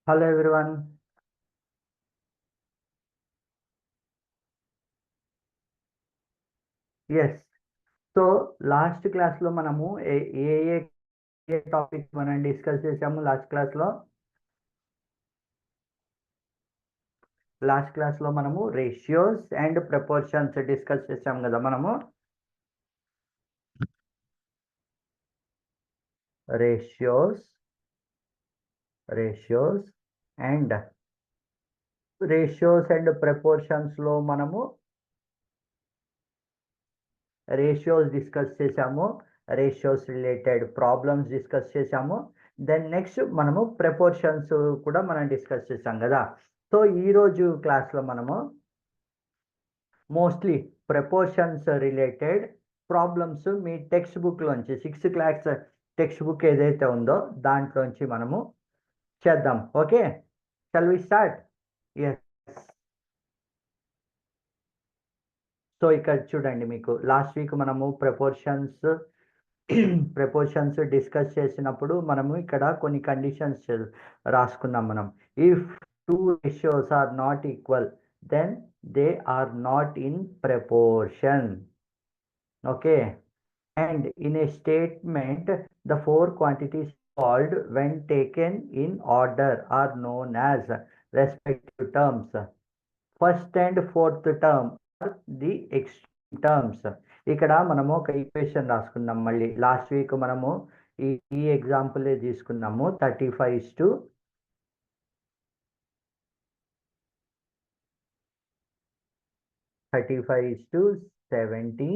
Hello everyone. Yes. So last class లో మనము ఏ topic మనం డిస్కస్ చేసాము లాస్ట్ క్లాస్ లో మనము రేషియోస్ అండ్ ప్రపోర్షన్స్ డిస్కస్ చేసాం కదా మనము రేషియోస్ అండ్ ప్రపోర్షన్స్ లో మనము రేషియోస్ డిస్కస్ చేసాము, రేషియోస్ రిలేటెడ్ ప్రాబ్లమ్స్ డిస్కస్ చేసాము. దెన్ నెక్స్ట్ మనము ప్రపోర్షన్స్ కూడా మనం డిస్కస్ చేసాం కదా. సో ఈరోజు క్లాస్లో మనము మోస్ట్లీ ప్రపోర్షన్స్ రిలేటెడ్ ప్రాబ్లమ్స్ మీ టెక్స్ట్ బుక్లోంచి 6th క్లాస్ టెక్స్ట్ బుక్ ఏదైతే ఉందో దాంట్లోంచి మనము చేద్దాం. Okay, shall we start? Yes. So ఇక్కడ చూడండి, మీకు లాస్ట్ వీక్ మనము ప్రపోర్షన్స్ డిస్కస్ చేసినప్పుడు మనము ఇక్కడ కొన్ని కండిషన్స్ రాసుకున్నాం. మనం if two ratios are not equal then they are not in proportion. Okay, and in a statement the four quantities called when taken in order are known as respective terms. First and fourth term are the extreme terms. ఇక్కడ మనము ఒక equation రాసుకున్నాం. మళ్ళీ last week మనము ఈ example తీసుకున్నాము. 35:70.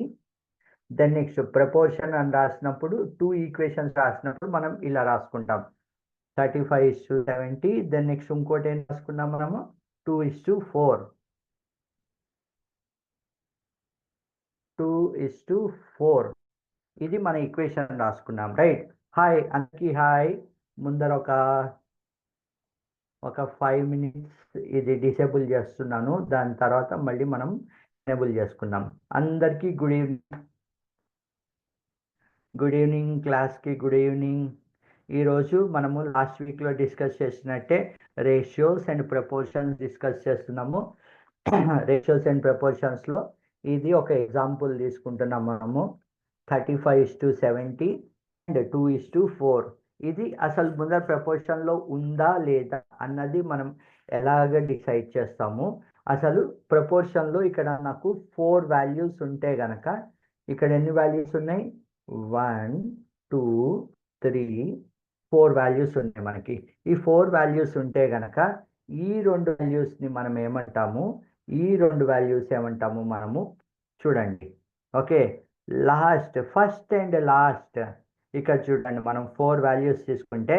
Then next proportion అని రాసినప్పుడు 2 ఈక్వేషన్స్ రాసినప్పుడు మనం ఇలా రాసుకుంటాం 35:70. దెన్ నెక్స్ట్ ఇంకోటి ఏం రాసుకున్నాం మనము 2:4. 2:4 ఇది మన ఈక్వేషన్ రాసుకున్నాం. రైట్. హాయ్ అందరికీ హాయ్. ముందర ఒక 5 minutes ఇది డిసేబుల్ చేస్తున్నాను, దాని తర్వాత మళ్ళీ మనం ఎనేబుల్ చేసుకుందాం. అందరికీ గుడ్ ఈవినింగ్ క్లాస్కి గుడ్ ఈవినింగ్. ఈరోజు మనము లాస్ట్ వీక్లో డిస్కస్ చేసినట్టే రేషియోస్ అండ్ ప్రపోర్షన్స్ డిస్కస్ చేస్తున్నాము. రేషియోస్ అండ్ ప్రపోర్షన్స్లో ఇది ఒక ఎగ్జాంపుల్ తీసుకుంటున్నాం మనము 35:70 అండ్ 2:4. ఇది అసలు ముందర ప్రపోర్షన్లో ఉందా లేదా అన్నది మనం ఎలాగ డిసైడ్ చేస్తాము. అసలు ప్రపోర్షన్లో ఇక్కడ నాకు 4 వాల్యూస్ ఉంటే గనక ఇక్కడ ఎన్ని వాల్యూస్ ఉన్నాయి? 1 2 3 4 వాల్యూస్ ఉన్నాయి మనకి. ఈ 4 వాల్యూస్ ఉంటే గనక ఈ 2 వాల్యూస్ని మనం ఏమంటాము? మనము చూడండి. Okay, first and last. ఇక్కడ చూడండి, మనం 4 వాల్యూస్ తీసుకుంటే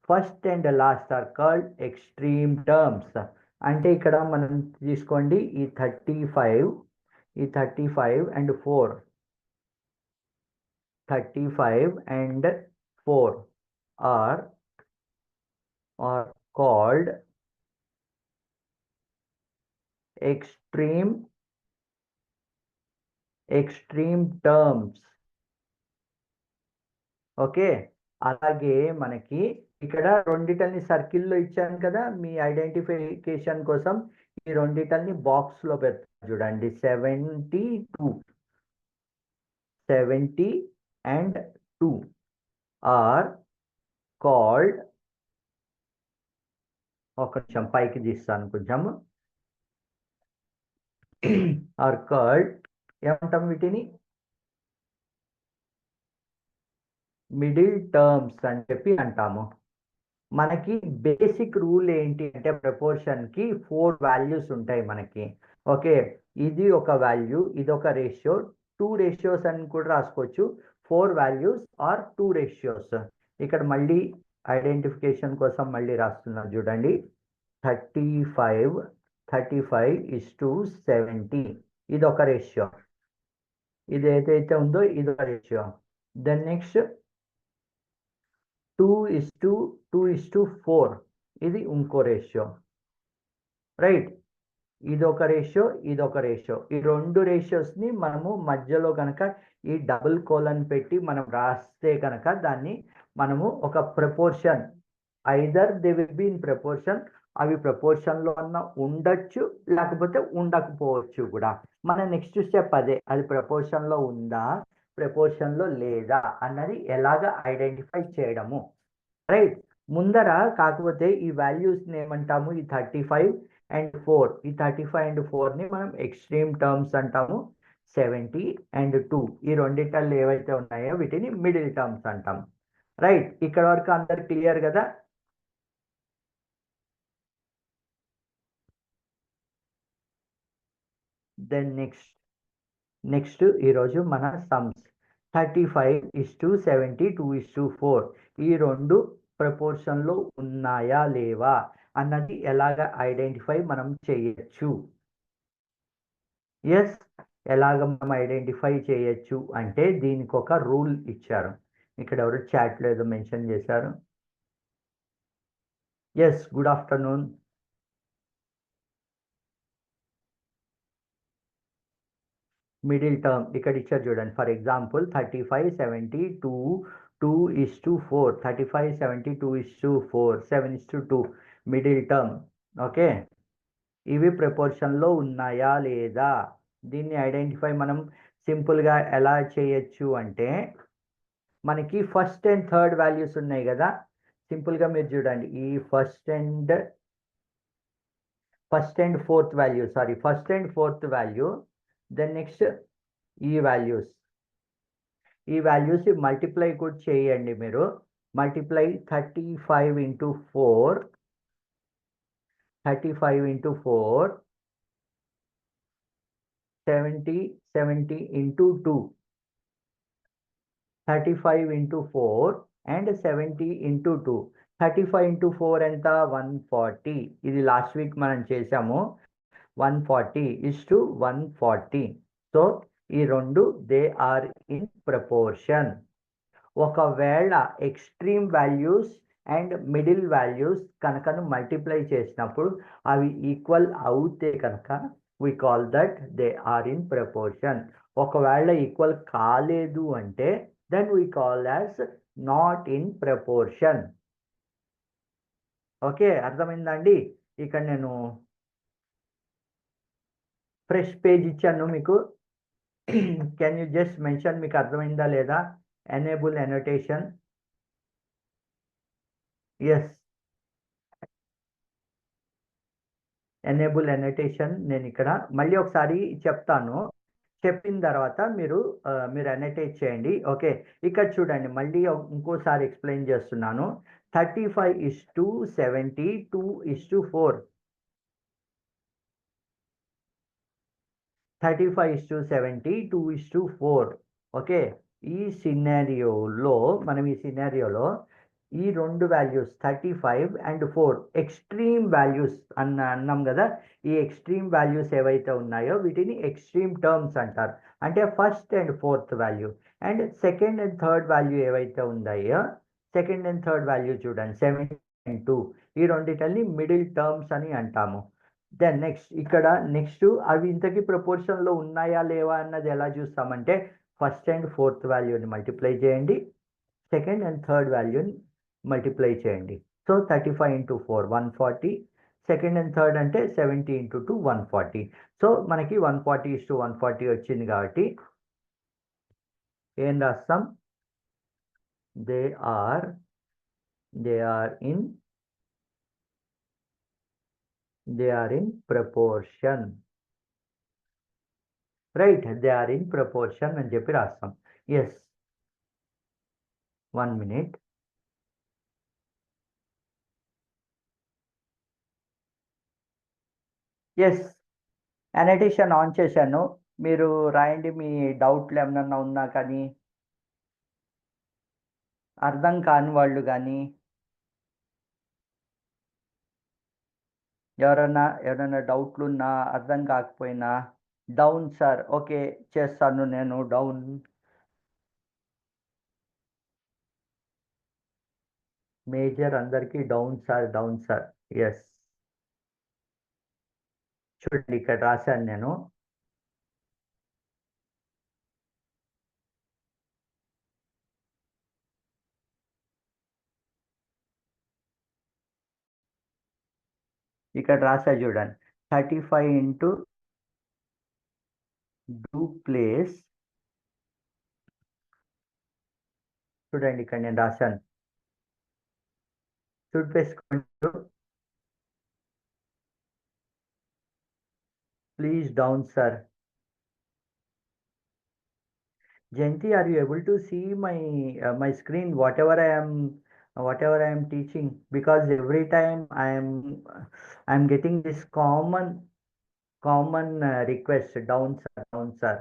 first and last are called extreme terms. అంటే ఇక్కడ మనం తీసుకోండి ఈ 35 and 4 are called extreme terms. Okay, అలాగే మనకి ఇక్కడ రెండిటల్ని సర్కిల్లో ఇచ్చాను కదా మీ ఐడెంటిఫికేషన్ కోసం. ఈ రెండిటల్ని బాక్స్లో పెడతాను చూడండి. 70 and 2 are called, ఒక నిమిషం పైకి తీస్తాను కొంచెము, ఆర్ కాల్డ్ ఏమంటాం వీటిని? మిడిల్ టర్మ్స్ అని చెప్పి అంటాము. మనకి బేసిక్ రూల్ ఏంటి అంటే ప్రపోర్షన్కి 4 వాల్యూస్ ఉంటాయి మనకి. ఓకే, ఇది ఒక వాల్యూ, ఇది ఒక రేషియో, 2 రేషియోస్ అని కూడా రాసుకోవచ్చు. 4 వాల్యూస్ ఆర్ 2 రేషియోస్. ఇక్కడ మళ్ళీ ఐడెంటిఫికేషన్ కోసం మళ్ళీ రాస్తున్నాను చూడండి. 35:70 ఇది ఒక రేషియో, ఇది ఏదైతే ఉందో ఇది ఒక రేషియో. దెన్ నెక్స్ట్ 2:4 ఇది ఇంకో రేషియో. రైట్, ఇది ఒక రేషియో, ఇది ఒక రేషియో. ఈ 2 రేషియోస్ని మనము మధ్యలో కనుక ఈ డబుల్ కోలన్ పెట్టి మనం రాస్తే కనుక దాన్ని మనము ఒక proportion either they will be in proportion, అవి ప్రపోర్షన్లో అన్న ఉండొచ్చు, లేకపోతే ఉండకపోవచ్చు కూడా. మన నెక్స్ట్ స్టెప్ అదే, అది ప్రపోర్షన్లో ఉందా, ప్రపోర్షన్లో లేదా అన్నది ఎలాగ ఐడెంటిఫై చేయడము, రైట్. ముందర కాకపోతే ఈ వాల్యూస్ని ఏమంటాము, ఈ 35 and 4, ఈ 35 and 4ని మనం ఎక్స్ట్రీమ్ టర్మ్స్ అంటాము. 70 and 2 ఈ రెండిటల్లో ఏవైతే ఉన్నాయో వీటిని మిడిల్ టర్మ్స్ అంటాం, రైట్. ఇక్కడ వరకు అందరు క్లియర్ కదా. దెన్ నెక్స్ట్ ఈరోజు మన సమ్స్ 35:70, 2:4 ఈ రెండు ప్రపోర్షన్లో ఉన్నాయా లేవా అన్నది ఎలాగ ఐడెంటిఫై మనం చేయొచ్చు. ఎస్, ఎలాగ మనం ఐడెంటిఫై చేయొచ్చు అంటే దీనికి ఒక రూల్ ఇచ్చారు. ఇక్కడ ఎవరు చాట్లో ఏదో మెన్షన్ చేశారు. Yes, good afternoon. Middle term ఇక్కడ ఇచ్చారు చూడండి. For example 35:70, 2:4, 35:70, 2:4, 7:2 middle term. Okay, ఇవి ప్రపోర్షన్లో ఉన్నాయా లేదా, దీన్ని ఐడెంటిఫై మనం సింపుల్గా ఎలా చేయొచ్చు అంటే, మనకి ఫస్ట్ అండ్ థర్డ్ వాల్యూస్ ఉన్నాయి కదా. సింపుల్గా మీరు చూడండి, ఈ first and fourth value, then next ఈ వాల్యూస్ మల్టిప్లై కూడా చేయండి మీరు. Multiply 35 into 4, 70 into 2, 35 into 4 and 70 into 2. 35 into 4 ఎంత, 140. ఇది లాస్ట్ వీక్ మనం చేసాము. 140:140. సో ఈ రెండు దే ఆర్ ఇన్ ప్రపోర్షన్. ఒకవేళ extreme values and middle values కనుక మల్టిప్లై చేసినప్పుడు అవి ఈక్వల్ అవుతే కనుక we call that they are in proportion. ఒకవేళ ఈక్వల్ కాలేదు అంటే then we call as not in proportion. Okay, అర్థమైందండి. ఇక్కడ నేను ఫ్రెష్ పేజ్ ఇచ్చాను మీకు. కెన్ యూ జస్ట్ మెన్షన్ మీకు అర్థమైందా లేదా. ఎనేబుల్ ఎనోటేషన్. ఎస్, ఎనేబుల్ ఎనోటేషన్ నేను ఇక్కడ మళ్ళీ ఒకసారి చెప్తాను. చెప్పిన తర్వాత మీరు ఎనోటేట్ చేయండి. ఓకే, ఇక్కడ చూడండి, మళ్ళీ ఇంకోసారి ఎక్స్ప్లెయిన్ చేస్తున్నాను. 35:70, 2:4. 35:70, 2:4. ఓకే, ఈ సినారియోలో ఈ రెండు వాల్యూస్ 35 and 4 ఎక్స్ట్రీమ్ వాల్యూస్ అన్నాం కదా. ఈ ఎక్స్ట్రీమ్ వాల్యూస్ ఏవైతే ఉన్నాయో వీటిని ఎక్స్ట్రీమ్ టర్మ్స్ అంటారు. అంటే first and fourth value and second and third value ఏవైతే ఉన్నాయో, సెకండ్ అండ్ థర్డ్ వాల్యూ చూడండి 7 and 2, ఈ రెండిటల్ని మిడిల్ టర్మ్స్ అని అంటాము. దెన్ నెక్స్ట్ అవి ఇంతకీ ప్రపోర్షన్లో ఉన్నాయా లేవా అన్నది ఎలా చూస్తామంటే, ఫస్ట్ అండ్ ఫోర్త్ వాల్యూని మల్టిప్లై చేయండి, సెకండ్ అండ్ థర్డ్ వాల్యూని మల్టిప్లై చేయండి. So 35 into 4 140, second and third అంటే 70 into 2 140. సో మనకి 140:140 వచ్చింది కాబట్టి ఏం రాస్తాం, they are in proportion, right. They are in proportion అని చెప్పి రాస్తాం. Yes, 1 minute. Yes, annotation on చేశాను. మీరు రాయండి మీ డౌట్లు ఏమన్నా ఉన్నా కానీ, అర్థం కాని వాళ్ళు కానీ, ఎవరైనా డౌట్లు ఉన్నా, అర్థం కాకపోయినా. డౌన్ సార్, ఓకే చేస్తాను నేను. డౌన్ మేజర్ అందరికీ డౌన్ సార్. ఎస్, చూడండి ఇక్కడ రాశాను నేను. ఇక్కడ రాసా చూడండి 35 ఇంటూ డూ ప్లేస్. చూడండి ఇక్కడ నేను రాశాను. షుడ్ వేసుకుంటూ please down sir. Jayanti, are you able to see my screen, whatever I am teaching? Because every time I'm getting this common request, down sir, down sir.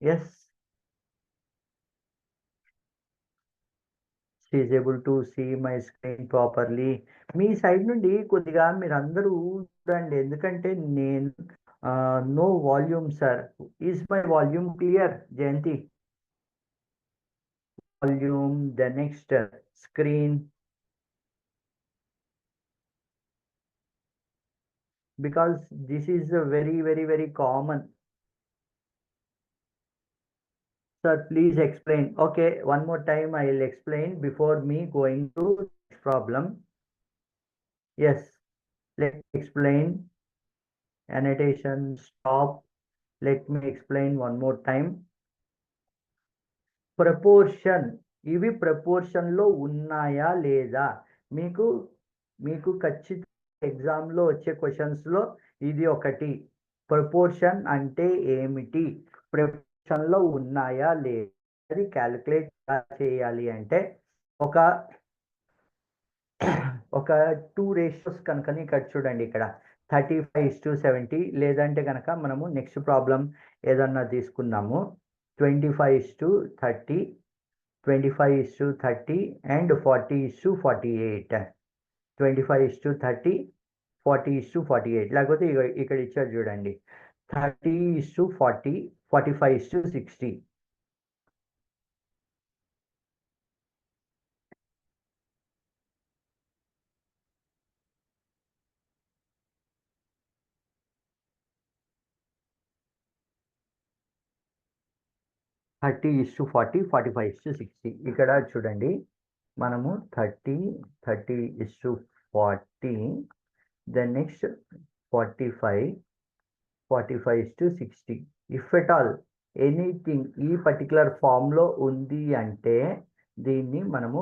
Yes, she is able to see my screen properly. మీ side నుండి కొద్దిగా మీరందరూ చూడండి, ఎందుకంటే నేను no volume sir. Is my volume clear Jayanthi? Volume, the next screen. Because this is a very common. Sir, please explain. Okay, one more time I will explain before me going to next problem. Yes, let's explain. Annotation, stop. Let me explain one more time. Proportion. ఇవి proportion లో ఉన్నాయా లేదా? మీకు మీకు ఖచ్చితంగా exam లో వచ్చే questions లో ఇది ఒకటి. ప్రపోర్షన్ అంటే ఏమిటి, ప్రపోర్షన్ లో ఉన్నాయా లేదా, అది క్యాలిక్యులేట్ చేయాలి అంటే ఒక 2 రేషియోస్ కనుక ఇక్కడ చూడండి, ఇక్కడ 35:70, లేదంటే కనుక మనము నెక్స్ట్ ప్రాబ్లం ఏదన్నా తీసుకున్నాము 25:30, 25:30 అండ్ 40:48, 25:30, 40:48. లేకపోతే ఇక్కడ ఇచ్చారు చూడండి 30:40, 45:60. Thirty is to 40, 45 is to 60. ఇక్కడ చూడండి మనము 30 is to 40, then next 45 is to 60. If at all anything ఈ పర్టికులర్ ఫామ్లో ఉంది అంటే దీన్ని మనము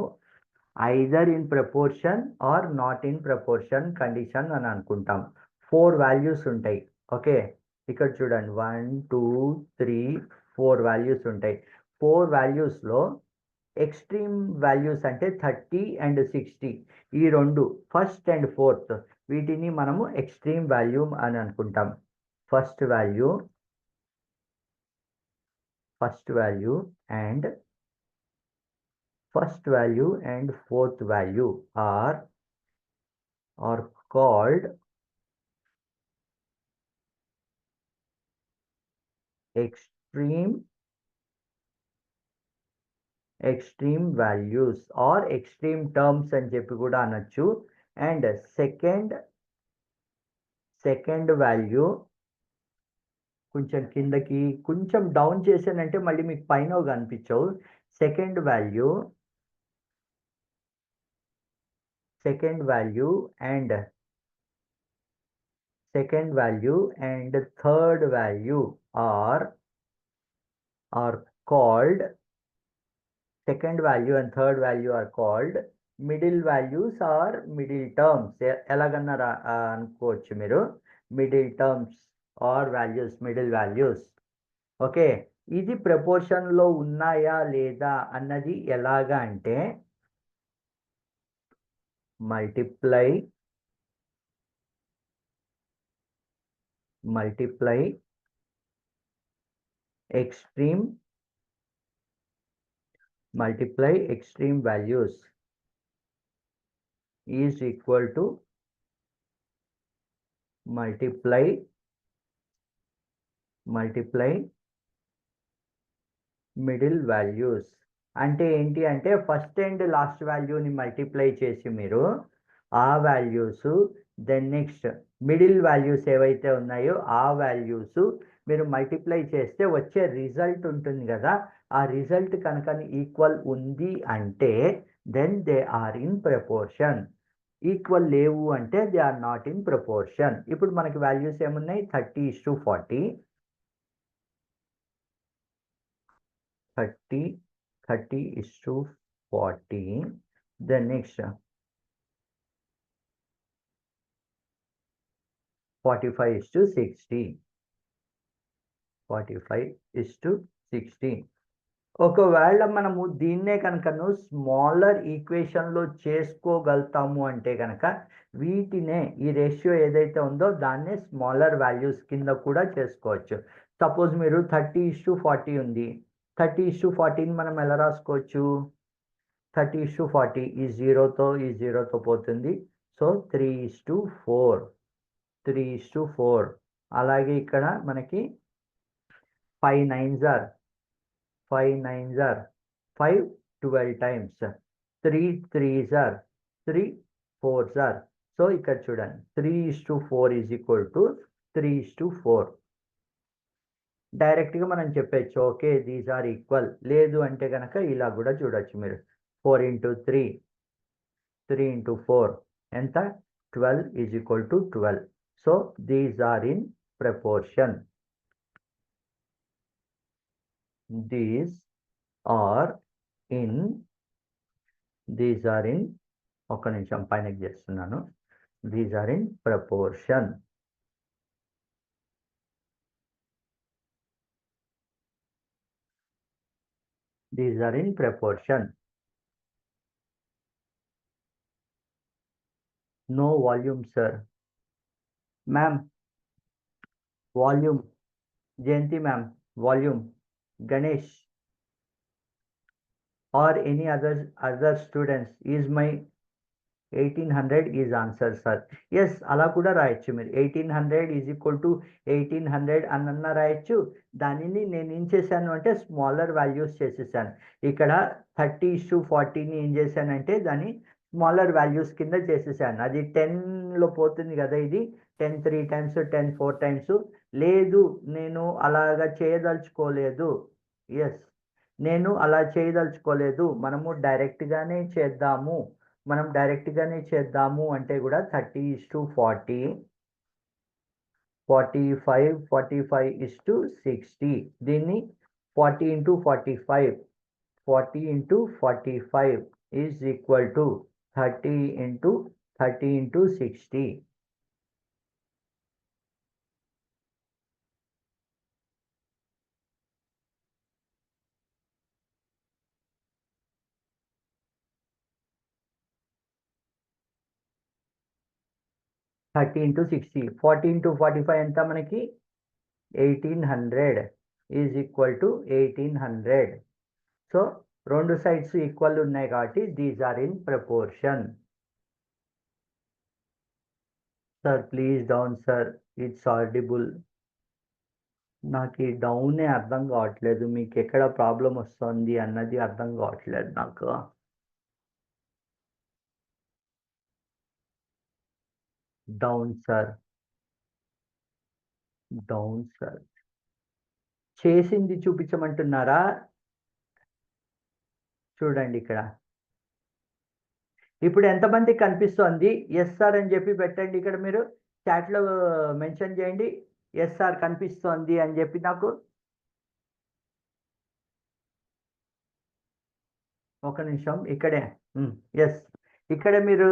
either in proportion or not in proportion condition అని అనుకుంటాం. 4 వాల్యూస్ ఉంటాయి. ఓకే, ఇక్కడ చూడండి 1 2 3 4 వాల్యూస్ ఉంటాయి. 4 వాల్యూస్లో ఎక్స్ట్రీమ్ వాల్యూస్ అంటే 30 అండ్ 60, ఈ రెండు ఫస్ట్ అండ్ ఫోర్త్, వీటిని మనము ఎక్స్ట్రీమ్ వాల్యూ అని అనుకుంటాం. First value and first value and fourth value are called extreme values or extreme terms అని చెప్పి కూడా అనొచ్చు. అండ్ సెకండ్ వాల్యూ కొంచెం కిందకి కొంచెం డౌన్ చేశానంటే మళ్ళీ మీకు పైన కనిపించవు. Second value and third value are called, second value and third value are called middle values or middle terms. ఎలాగన్నా అనుకోవచ్చు మీరు, middle terms or values, middle values. Okay, ఇది ప్రపోర్షన్ లో ఉన్నాయా లేదా అన్నది ఎలాగా అంటే multiply extreme values is equal to multiply middle values. అంటే ఏంటి అంటే ఫస్ట్ అండ్ లాస్ట్ వాల్యూని మల్టిప్లై చేసి మీరు ఆ values, then next middle values ఏవైతే ఉన్నాయో ఆ వాల్యూస్ మీరు మల్టిప్లై చేస్తే వచ్చే రిజల్ట్ ఉంటుంది కదా, ఆ రిజల్ట్ కనుక ఈక్వల్ ఉంది అంటే then they are in proportion. Equal లేవు అంటే they are not in proportion. ఇప్పుడు మనకి వాల్యూస్ ఏమున్నాయి? 30:40, 30:40. Then next 45:60, 45:60. ఒకవేళ మనము దీన్నే కనుకను స్మాలర్ ఈక్వేషన్లో చేసుకోగలుగుతాము అంటే కనుక వీటినే, ఈ రేషియో ఏదైతే ఉందో దాన్నే స్మాలర్ వాల్యూస్ కింద కూడా చేసుకోవచ్చు. సపోజ్ మీరు 30:40 ఉంది. 30:40ని మనం ఎలా రాసుకోవచ్చు? 30:40 ఈ జీరోతో పోతుంది. సో 3:4, 3:4. అలాగే ఇక్కడ మనకి 5 9s are 5 12 times, 3 3s are 3 4s are. So ఇక్కడ చూడండి 3:4 ఈజ్ ఈక్వల్ టు 3:4. డైరెక్ట్గా మనం చెప్పచ్చు ఓకే దీస్ ఆర్ ఈక్వల్. లేదు అంటే కనుక ఇలా కూడా చూడొచ్చు మీరు. 4 into 3, 3 into 4 ఎంత? 12 is equal to 12. So these are in proportion. These are in ఒక నిమిషం పైనకి చేస్తున్నాను. These are in proportion. These are in proportion. No volume, sir. Ma'am, volume. Jayanti ma'am, volume. Ganesh or any other students is my 1800 is answer, sir. Yes, అలా కూడా రాయొచ్చు మీరు. 1800 is equal to 1800 అన్న రాయొచ్చు. దానిని నేను ఏం చేశాను అంటే స్మాలర్ వాల్యూస్ చేసేసాను. ఇక్కడ 30:40ని ఏం చేశానంటే దాన్ని స్మాలర్ వాల్యూస్ కింద చేసేసాను. అది 10లో పోతుంది కదా, ఇది 10 3 times, 10 4 times. లేదు నేను అలాగా చేయదలుచుకోలేదు. ఎస్, నేను అలా చేయదలుచుకోలేదు. మనము డైరెక్ట్గానే చేద్దాము. అంటే కూడా 30:40, 45:60. దీన్ని 40 into 45, 40 into 45 is equal to 30 into 60. Thirty into 60, 40 into 45 ఎంత మనకి? 1800 ఈజ్ ఈక్వల్ టు 1800. సో రెండు సైడ్స్ ఈక్వల్ ఉన్నాయి కాబట్టి these are in proportion. Sir please down sir, it's audible. నాకు ఈ డౌనే అర్థం కావట్లేదు, మీకు ఎక్కడ ప్రాబ్లం వస్తుంది అన్నది అర్థం కావట్లేదు నాకు. డౌన్ సార్, చేసింది చూపించమంటున్నారా? చూడండి ఇక్కడ ఇప్పుడు ఎంతమంది కనిపిస్తోంది? ఎస్ సార్ అని చెప్పి పెట్టండి. ఇక్కడ మీరు చాట్లో మెన్షన్ చేయండి, ఎస్ సార్ కనిపిస్తోంది అని చెప్పి నాకు. ఒక నిమిషం, ఇక్కడే ఎస్, ఇక్కడే మీరు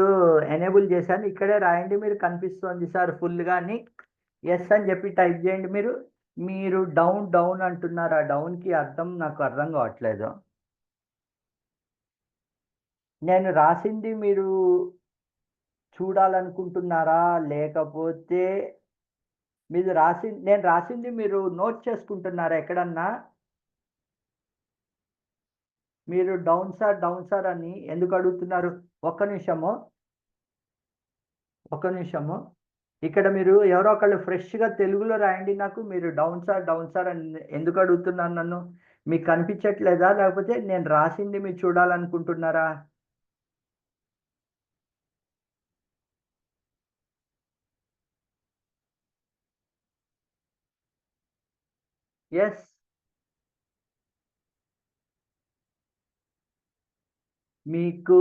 ఎనేబుల్ చేశాను, ఇక్కడే రాయండి మీరు కనిపిస్తోంది సార్ ఫుల్గా అని. ఎస్ అని చెప్పి టైప్ చేయండి. మీరు డౌన్ అంటున్నారు. ఆ డౌన్కి అర్థం నాకు అర్థం కావట్లేదు. నేను రాసింది మీరు చూడాలనుకుంటున్నారా, లేకపోతే నేను రాసింది మీరు నోట్ చేసుకుంటున్నారా ఎక్కడన్నా? మీరు డౌన్ సార్ అని ఎందుకు అడుగుతున్నారు? ఒక్క నిమిషము. ఇక్కడ మీరు ఎవరో ఒకళ్ళు ఫ్రెష్గా తెలుగులో రాయండి నాకు. మీరు డౌన్ సార్ అని ఎందుకు అడుగుతున్నారు నన్ను? మీకు కనిపించట్లేదా, లేకపోతే నేను రాసింది మీరు చూడాలనుకుంటున్నారా? ఎస్. మీకు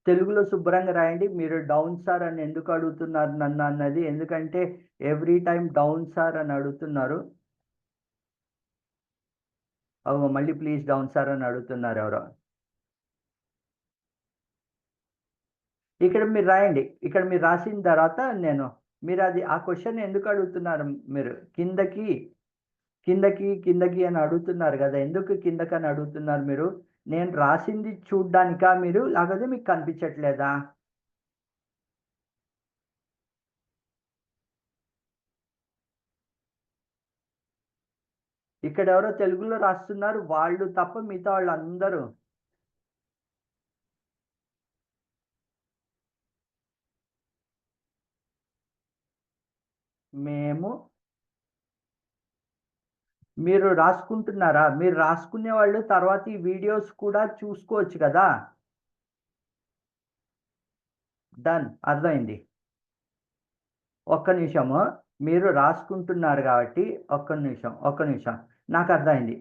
తెలుగులో శుభ్రంగా రాయండి. మీరు డౌన్ సార్ అని ఎందుకు అడుగుతున్నారు నన్ను అన్నది. ఎందుకంటే ఎవ్రీ టైమ్ డౌన్ సార్ అని అడుగుతున్నారు. మళ్ళీ ప్లీజ్ డౌన్ సార్ అని అడుగుతున్నారు ఎవరో. ఇక్కడ మీరు రాయండి. ఇక్కడ మీరు రాసిన తర్వాత మీరు అది ఆ క్వెషన్ ఎందుకు అడుగుతున్నారు మీరు? కిందకి, కిందకి, కిందకి అని అడుగుతున్నారు గదా! ఎందుకు కిందకని అడుగుతున్నారు మీరు? నేను రాసింది చూడ్డానికా మీరు? లేకపోతే మీకు కనిపించట్లేదా? ఇక్కడ ఎవరో తెలుగులో రాస్తున్నారు. వాళ్ళు తప్ప మిగతా వాళ్ళందరూ మేము మీరు రాసుకుంటున్నారా? మీరు రాసుకునేవాళ్ళు తర్వాత ఈ వీడియోస్ కూడా చూసుకోవచ్చు కదా! డన్. అర్థమైంది. ఒక్క నిమిషము. మీరు రాసుకుంటున్నారు గాబట్టి ఒక్క నిమిషం. నాకర్థమైంది.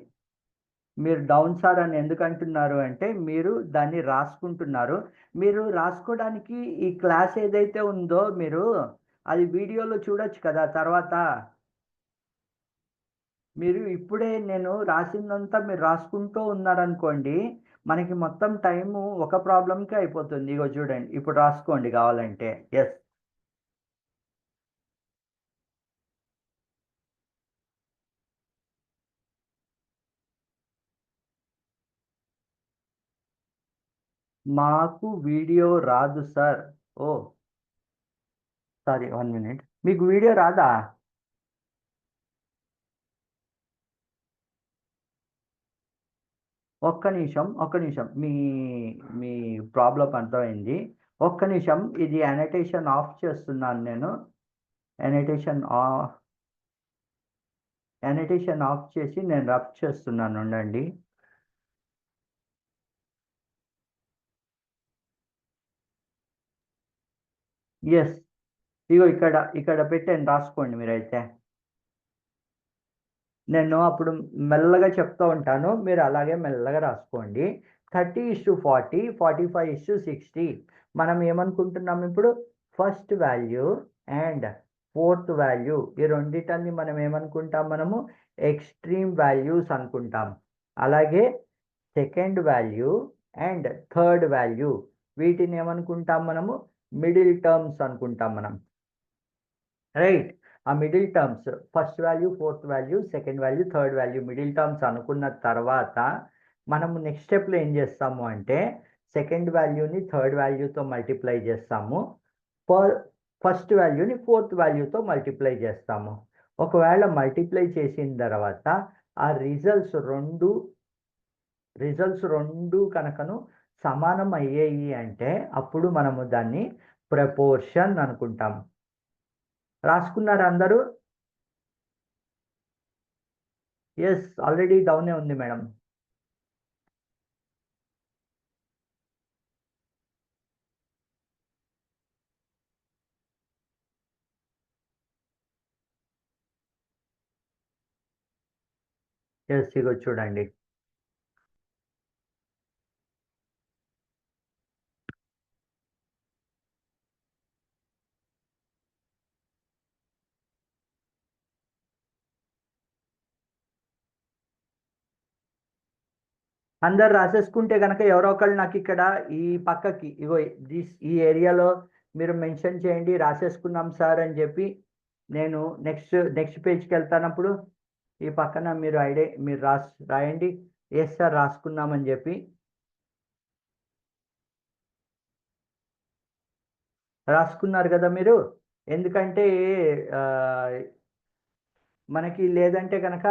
మీరు డౌన్ సార్ అని ఎందుకంటున్నారు అంటే, మీరు దాన్ని రాసుకుంటున్నారు. మీరు రాసుకోడానికి ఈ క్లాస్ ఏదైతే ఉందో అది వీడియోలో చూడొచ్చు కదా తర్వాత. మీరు ఇప్పుడే నేను రాసిందంతా మీరు రాసుకుంటూ ఉన్నారనుకోండి, మనకి మొత్తం టైము ఒక ప్రాబ్లమ్‌కే అయిపోతుంది. ఇగో చూడండి. ఇప్పుడు రాసుకోండి కావాలంటే. యెస్. మాకు వీడియో రాదు సార్. ఓహ్! Sorry 1 minute. మీకు వీడియో రాదా? ఒక్క నిమిషం. మీ ప్రాబ్లమ్ అర్థమైంది. ఒక్క నిమిషం ఇది యానోటేషన్ ఆఫ్ చేస్తున్నాను నేను. యానోటేషన్ ఆఫ్ యానోటేషన్ ఆఫ్ చేసి నేను రబ్ చేస్తున్నాను ఉండండి. యెస్. ఇగో ఇక్కడ పెట్టాను రాసుకోండి మీరైతే. నేను అప్పుడు మెల్లగా చెప్తూ ఉంటాను. మీరు అలాగే మెల్లగా రాసుకోండి. 30:40, 45:60 మనం ఏమనుకుంటున్నాం ఇప్పుడు? First value and fourth value ఈ రెండిటిని మనం ఏమనుకుంటాం మనము? ఎక్స్‌ట్రీమ్ వాల్యూస్ అనుకుంటాం. అలాగే second value and third value వీటిని ఏమనుకుంటాం మనము? మిడిల్ టర్మ్స్ అనుకుంటాం మనం. రైట్. ఆ middle terms first value, fourth value, second value, third value middle terms అనుకున్న తర్వాత మనము నెక్స్ట్ స్టెప్‌లో ఏం చేస్తాము అంటే సెకండ్ వాల్యూని థర్డ్ వాల్యూతో మల్టిప్లై చేస్తాము. ఫర్ ఫస్ట్ వాల్యూని ఫోర్త్ వాల్యూతో మల్టిప్లై చేస్తాము. ఒకవేళ మల్టిప్లై చేసిన తర్వాత ఆ రిజల్ట్స్ 2 కనుకను సమానం అయ్యాయి అంటే అప్పుడు మనము దాన్ని ప్రపోర్షన్ అనుకుంటాం. రాసుకున్నారా అందరూ? యెస్. ఆల్రెడీ డౌనే ఉంది మేడం. యెస్. ఇగో చూడండి. అందరు రాసేసుకుంటే గనక ఎవరో ఒకళ్ళు నాకిక్కడ ఈ పక్కకి ఇగో ఈ ఏరియాలో మీరు మెన్షన్ చేయండి. రాసేసుకున్నాం సార్ అని జెప్పి నేను నెక్స్ట్ పేజ్‌కెళ్తానప్పుడు ఈ పక్కన మీరు రాయండి. యెస్ సార్ రాసుకున్నామని జెప్పి. రాసుకున్నారు గదా మీరు? ఎందుకంటే ఆహ్, మనకి లేదంటే గనక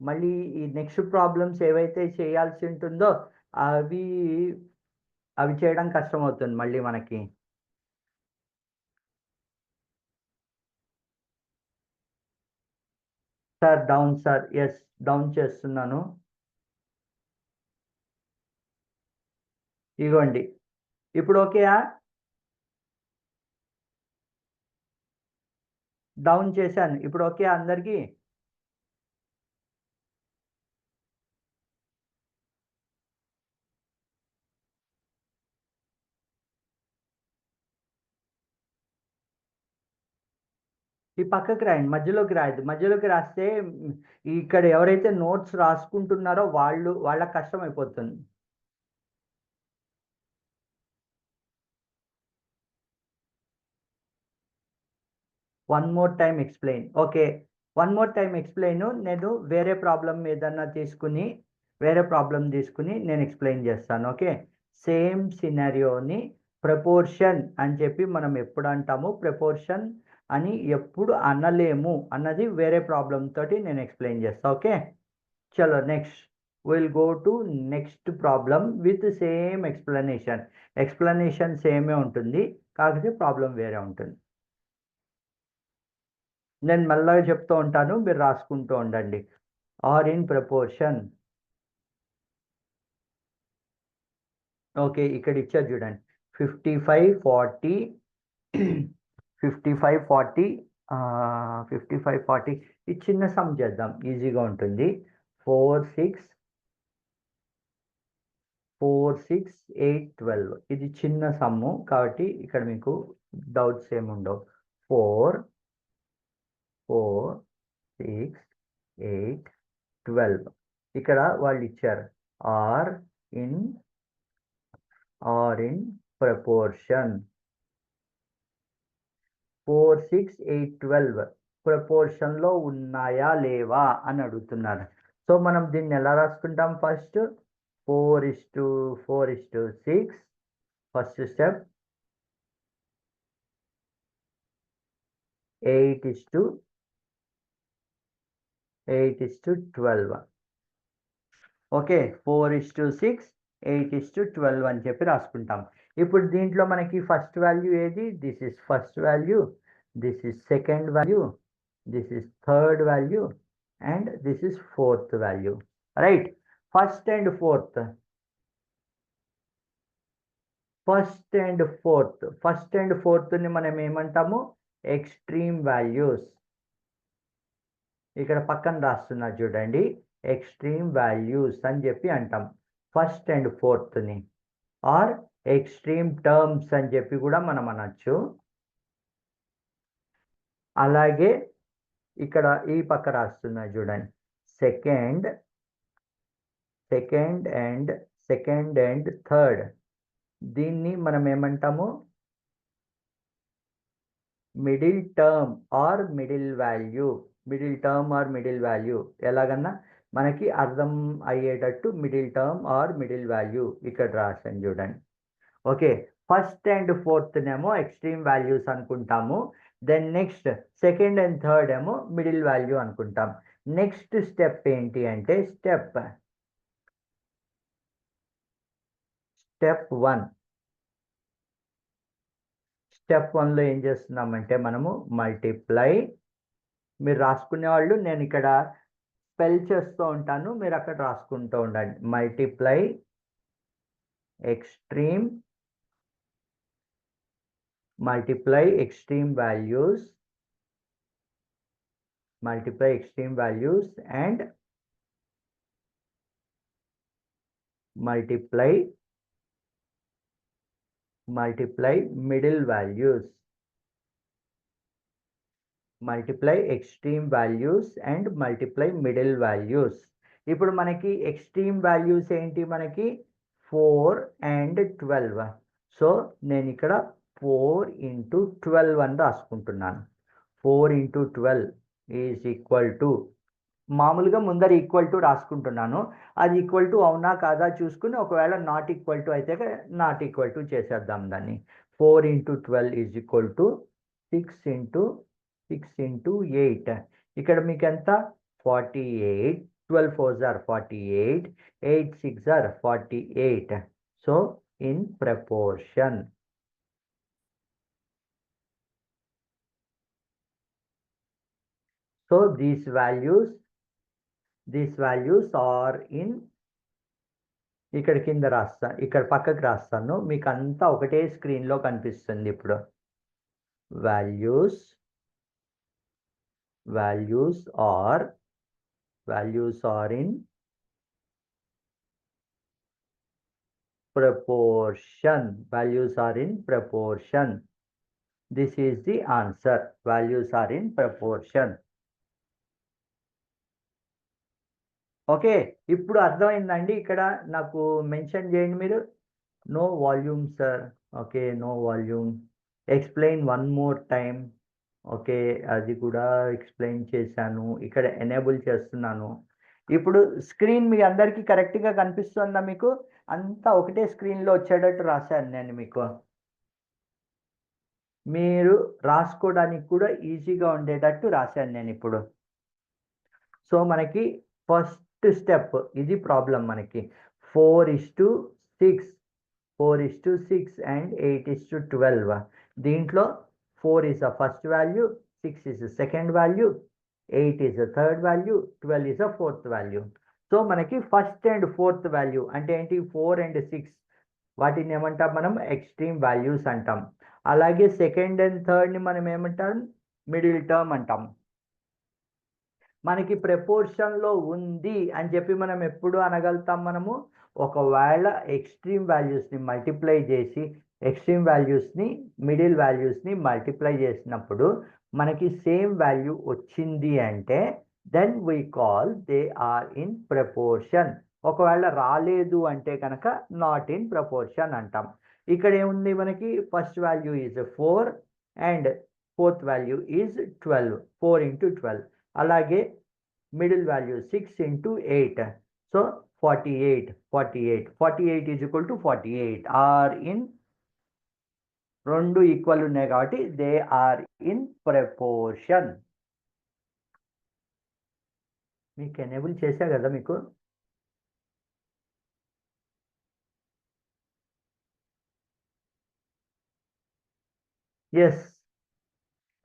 మళ్ళీ ఈ నెక్స్ట్ ప్రాబ్లమ్స్ ఏవైతే చేయాల్సి ఉంటుందో అవి అవి చేయడం కష్టమవుతుంది మళ్ళీ మనకి. Sir down sir. Yes. Down చేస్తున్నాను. ఇగోండి. ఇప్పుడు ఓకేయా? డౌన్ చేశాను. ఇప్పుడు ఓకేయా అందరికి? ఈ పక్కకి రాయండి, మధ్యలోకి రాయద్దు. మధ్యలోకి రాస్తే ఇక్కడ ఎవరైతే నోట్స్ రాసుకుంటున్నారో వాళ్ళకి కష్టం అయిపోతుంది. One more time explain. Okay, one more time explain. నేను వేరే ప్రాబ్లం ఏదన్నా తీసుకుని నేను ఎక్స్ప్లెయిన్ చేస్తాను. ఓకే, సేమ్ సినారియోని ప్రపోర్షన్ అని చెప్పి మనం ఎప్పుడు అంటాము, ప్రపోర్షన్ అని ఎప్పుడు అనలేము అన్నది వేరే ప్రాబ్లం తోటి నేను ఎక్స్ప్లెయిన్ చేస్తాను. ఓకే, చలో next will go to next problem with same explanation సేమే ఉంటుంది, కాకపోతే ప్రాబ్లం వేరే ఉంటుంది. నేను మెల్లగా చెప్తూ ఉంటాను, మీరు రాసుకుంటూ ఉండండి. Are in proportion. ఓకే, ఇక్కడ ఇచ్చారు చూడండి, 55 40 55 40 55 40. ఈ చిన్న సమ్ చేద్దాం, ఈజీగా ఉంటుంది. 4 6 4 6 8 12. ఇది చిన్న సమ్ము కాబట్టి ఇక్కడ మీకు డౌట్స్ ఏముండవు. 4 4 6 8 12. ఇక్కడ వాళ్ళు ఇచ్చారు ఆర్ ఇన్ ప్రపోర్షన్. 4 6 8 12 ప్రపోర్షన్లో ఉన్నాయా లేవా అని అడుగుతున్నారు. సో మనం దీన్ని ఎలా రాసుకుంటాం? First 4:6 first step, 8:12. ఓకే, 4:6 8:12 అని చెప్పి రాసుకుంటాం. ఇప్పుడు దీంట్లో మనకి ఫస్ట్ వాల్యూ ఏది? This is first value, this is second value, this is third value, and this is fourth value. Right, first and fourth ని మనం ఏమంటాము? Extreme values. ఇక్కడ పక్కన రాస్తున్నా చూడండి, ఎక్స్ట్రీమ్ వాల్యూస్ అని చెప్పి అంటాం ఫస్ట్ అండ్ ఫోర్త్ని. ఆర్ ఎక్స్ట్రీమ్ టర్మ్స్ అని చెప్పి కూడా మనం అనొచ్చు. అలాగే ఇక్కడ ఈ పక్క రాస్తున్నా చూడండి, సెకండ్ అండ్ థర్డ్. దీన్ని మనం ఏమంటాము? Middle term or middle value. ఎలాగన్నా మనకి అర్థం అయ్యేటట్టు middle term or middle value ఇక్కడ రాసాను చూడండి. ఓకే, ఫస్ట్ అండ్ ఫోర్త్ నేమో ఎక్స్ట్రీమ్ వాల్యూస్ అనుకుంటాము. Then next second and third ఏమో మిడిల్ వాల్యూ అనుకుంటాం. నెక్స్ట్ స్టెప్ ఏంటి అంటే స్టెప్ 1. స్టెప్ 1లో ఏం చేస్తున్నామంటే మనము మల్టిప్లై. మీరు రాసుకునే వాళ్ళు, నేను ఇక్కడ స్పెల్ చేస్తూ ఉంటాను, మీరు అక్కడ రాసుకుంటూ ఉండండి. Multiply extreme values and multiply middle values. Multiply extreme values and multiply middle values. ఇప్పుడు మనకి ఎక్స్ట్రీమ్ వాల్యూస్ ఏంటి? మనకి 4 and 12. సో నేను ఇక్కడ 4:12 అని రాసుకుంటున్నాను. 4:12 ఈజ్ ఈక్వల్ టు, మామూలుగా ముందర ఈక్వల్ టు రాసుకుంటున్నాను, అది ఈక్వల్ టు అవునా కాదా చూసుకుని, ఒకవేళ నాట్ ఈక్వల్ టు అయితే నాట్ ఈక్వల్ టు చేసేద్దాం దాన్ని. 4:12 ఈజ్ ఈక్వల్ టు 6 into 8. ఇక్కడ మీకు ఎంత? 48. 12 4s are 48, 8 6s are 48. So in proportion. So these values are in, ఇక్కడ కింద రాస్తాను, ఇక్కడ పక్కకు రాస్తాను, మీకు అంతా ఒకటే స్క్రీన్లో కనిపిస్తుంది ఇప్పుడు. Values are in proportion. This is the answer. Values are in proportion. Okay, ఇప్పుడు అర్థమైందండి. ఇక్కడ నాకు మెన్షన్ చేయండి మీరు. No volume sir. Okay, no volume. Explain one more time. Okay, అది కూడా ఎక్స్ప్లెయిన్ చేశాను. ఇక్కడ ఎనేబుల్ చేస్తున్నాను. ఇప్పుడు స్క్రీన్ మీ అందరికీ కరెక్ట్గా కనిపిస్తుందా మీకు? అంతా ఒకటే స్క్రీన్లో వచ్చేటట్టు రాశాను నేను మీకు. మీరు రాసుకోవడానికి కూడా ఈజీగా ఉండేటట్టు రాశాను నేను ఇప్పుడు. సో మనకి ఫస్ట్ స్టెప్ ఇది ప్రాబ్లం. మనకి 4:6, 4:6 అండ్ 8:12. దీంట్లో 4 is the first value, 6 is the second value, 8 is the third value, 12 is the fourth value. So మనకి ఫస్ట్ అండ్ ఫోర్త్ వాల్యూ అంటే ఏంటి? 4 and 6 వాటిని ఏమంటాం మనం? ఎక్స్ట్రీమ్ వాల్యూస్ అంటాం. అలాగే సెకండ్ అండ్ థర్డ్ని మనం ఏమంటాం? మిడిల్ టర్మ్ అంటాం. మనకి ప్రపోర్షన్లో ఉంది అని చెప్పి మనం ఎప్పుడు అనగలుగుతాం? మనము ఒకవేళ ఎక్స్ట్రీమ్ వాల్యూస్ని మల్టిప్లై చేసి ఎక్స్ట్రీమ్ వాల్యూస్ని మిడిల్ వాల్యూస్ని మల్టిప్లై చేసినప్పుడు మనకి సేమ్ వాల్యూ వచ్చింది అంటే then we call they are in proportion. ఒకవేళ రాలేదు అంటే కనుక నాట్ ఇన్ ప్రపోర్షన్ అంటాం. ఇక్కడ ఏముంది మనకి? First value is 4 and fourth value is 12. 4 into 12. అలాగే middle value 6 into 8. So 48. 48 is equal to 48 are in, రెండు ఈక్వల్ ఉన్నాయి కాబట్టి దే ఆర్ ఇన్ ప్రపోర్షన్. మీకు ఎనేబుల్ చేశా కదా మీకు? ఎస్,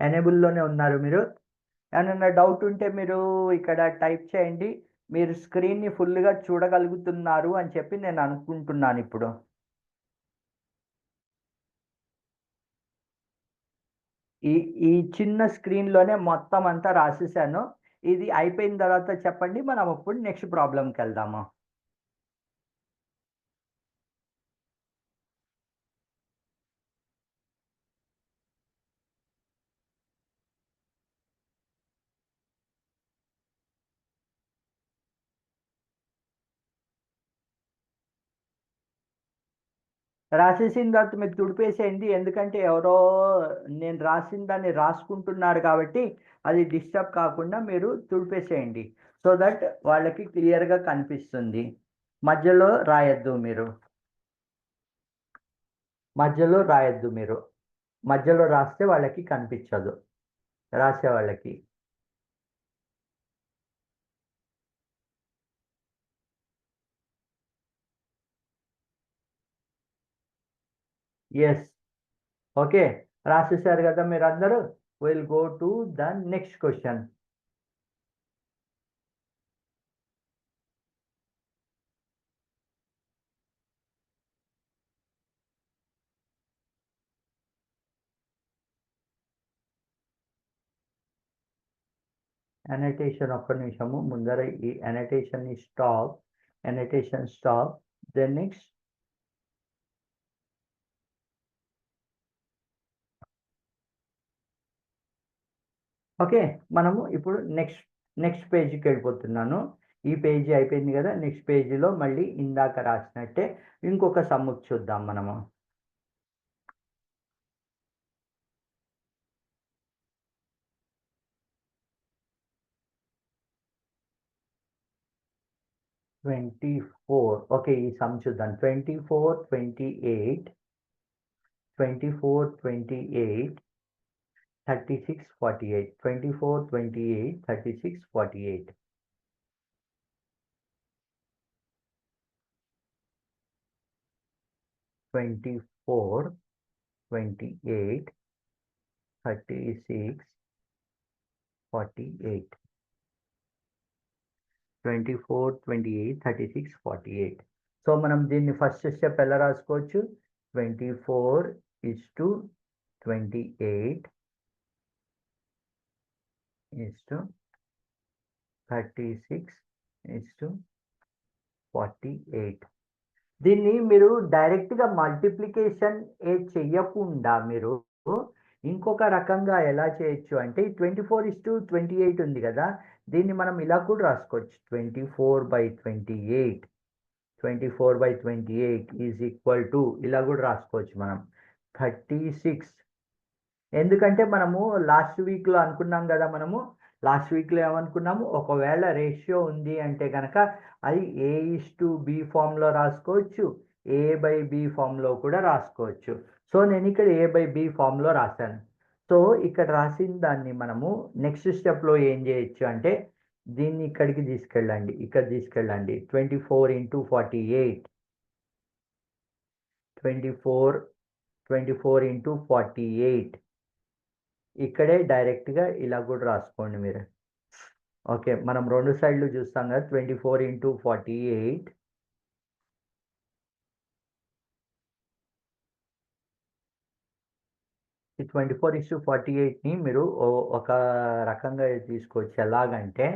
ఎనేబుల్లోనే ఉన్నారు మీరు. ఏమన్నా డౌట్ ఉంటే మీరు ఇక్కడ టైప్ చేయండి. మీరు స్క్రీన్ని ఫుల్గా చూడగలుగుతున్నారు అని చెప్పి నేను అనుకుంటున్నాను ఇప్పుడు. ఈ చిన్న స్క్రీన్లోనే మొత్తం అంతా రాసేసాను. ఇది అయిపోయిన తర్వాత చెప్పండి, మనం అప్పుడు నెక్స్ట్ ప్రాబ్లంకి వెళ్దాము. రాసేసిన తర్వాత మీరు తుడిపేసేయండి. ఎందుకంటే ఎవరో నేను రాసిన దాన్ని రాసుకుంటున్నారు కాబట్టి అది డిస్టర్బ్ కాకుండా మీరు తుడిపేసేయండి. సో దట్ వాళ్ళకి క్లియర్గా కనిపిస్తుంది. మధ్యలో రాయొద్దు మీరు. మధ్యలో రాయొద్దు మీరు. మధ్యలో రాస్తే వాళ్ళకి కనిపించదు రాసే వాళ్ళకి. ఎస్, ఓకే, రాసేసారు కదా మీరు అందరూ. Will go to the next question. annotation ఒక్క నిమిషము ముందర ఈ annotation ని stop. annotation stop. Then next okay, మనము ఇప్పుడు నెక్స్ట్ పేజీకి వెళ్ళిపోతున్నాను. ఈ పేజీ అయిపోయింది కదా. నెక్స్ట్ పేజీలో మళ్ళీ ఇందాక రాసినట్టే ఇంకొక సమ్ముకు చూద్దాం మనము. ఓకే, ఈ సమ్ చూద్దాం. 24, 28, 36, 48. 24, 28, 36, 48. 24, 28, 36, 48. 24, 28, 36, 48. సో మనం దీన్ని ఫస్ట్ స్టెప్ ఎలా రాసుకోవచ్చు? 24:28 36:48. దీన్ని మీరు డైరెక్ట్గా మల్టిప్లికేషన్ చెయ్యకుండా మీరు ఇంకొక రకంగా ఎలా చేయొచ్చు అంటే 24:28 ఉంది కదా, దీన్ని మనం ఇలా కూడా రాసుకోవచ్చు. 24/28 ఈజ్ ఈక్వల్ టు ఇలా కూడా రాసుకోవచ్చు మనం 36. ఎందుకంటే మనము లాస్ట్ వీక్లో అనుకున్నాం కదా, లాస్ట్ వీక్లో ఏమనుకున్నాము, ఒకవేళ రేషియో ఉంది అంటే కనుక అది A:B ఫామ్లో రాసుకోవచ్చు, A/B ఫామ్లో కూడా రాసుకోవచ్చు. సో నేను ఇక్కడ A/B ఫామ్లో రాశాను. సో ఇక్కడ రాసిన దాన్ని మనము నెక్స్ట్ స్టెప్లో ఏం చేయొచ్చు అంటే దీన్ని ఇక్కడికి తీసుకెళ్ళండి, ఇక్కడ తీసుకెళ్ళండి. 24 × 48 24 × 48 ఇక్కడే డైరెక్ట్గా ఇలా కూడా రాసుకోండి మీరు. ఓకే, మనం రెండు సైడ్లు చూస్తాం కదా. 24 × 48 ఈ 24:48ని మీరు ఒక రకంగా తీసుకోవచ్చు. ఎలాగంటే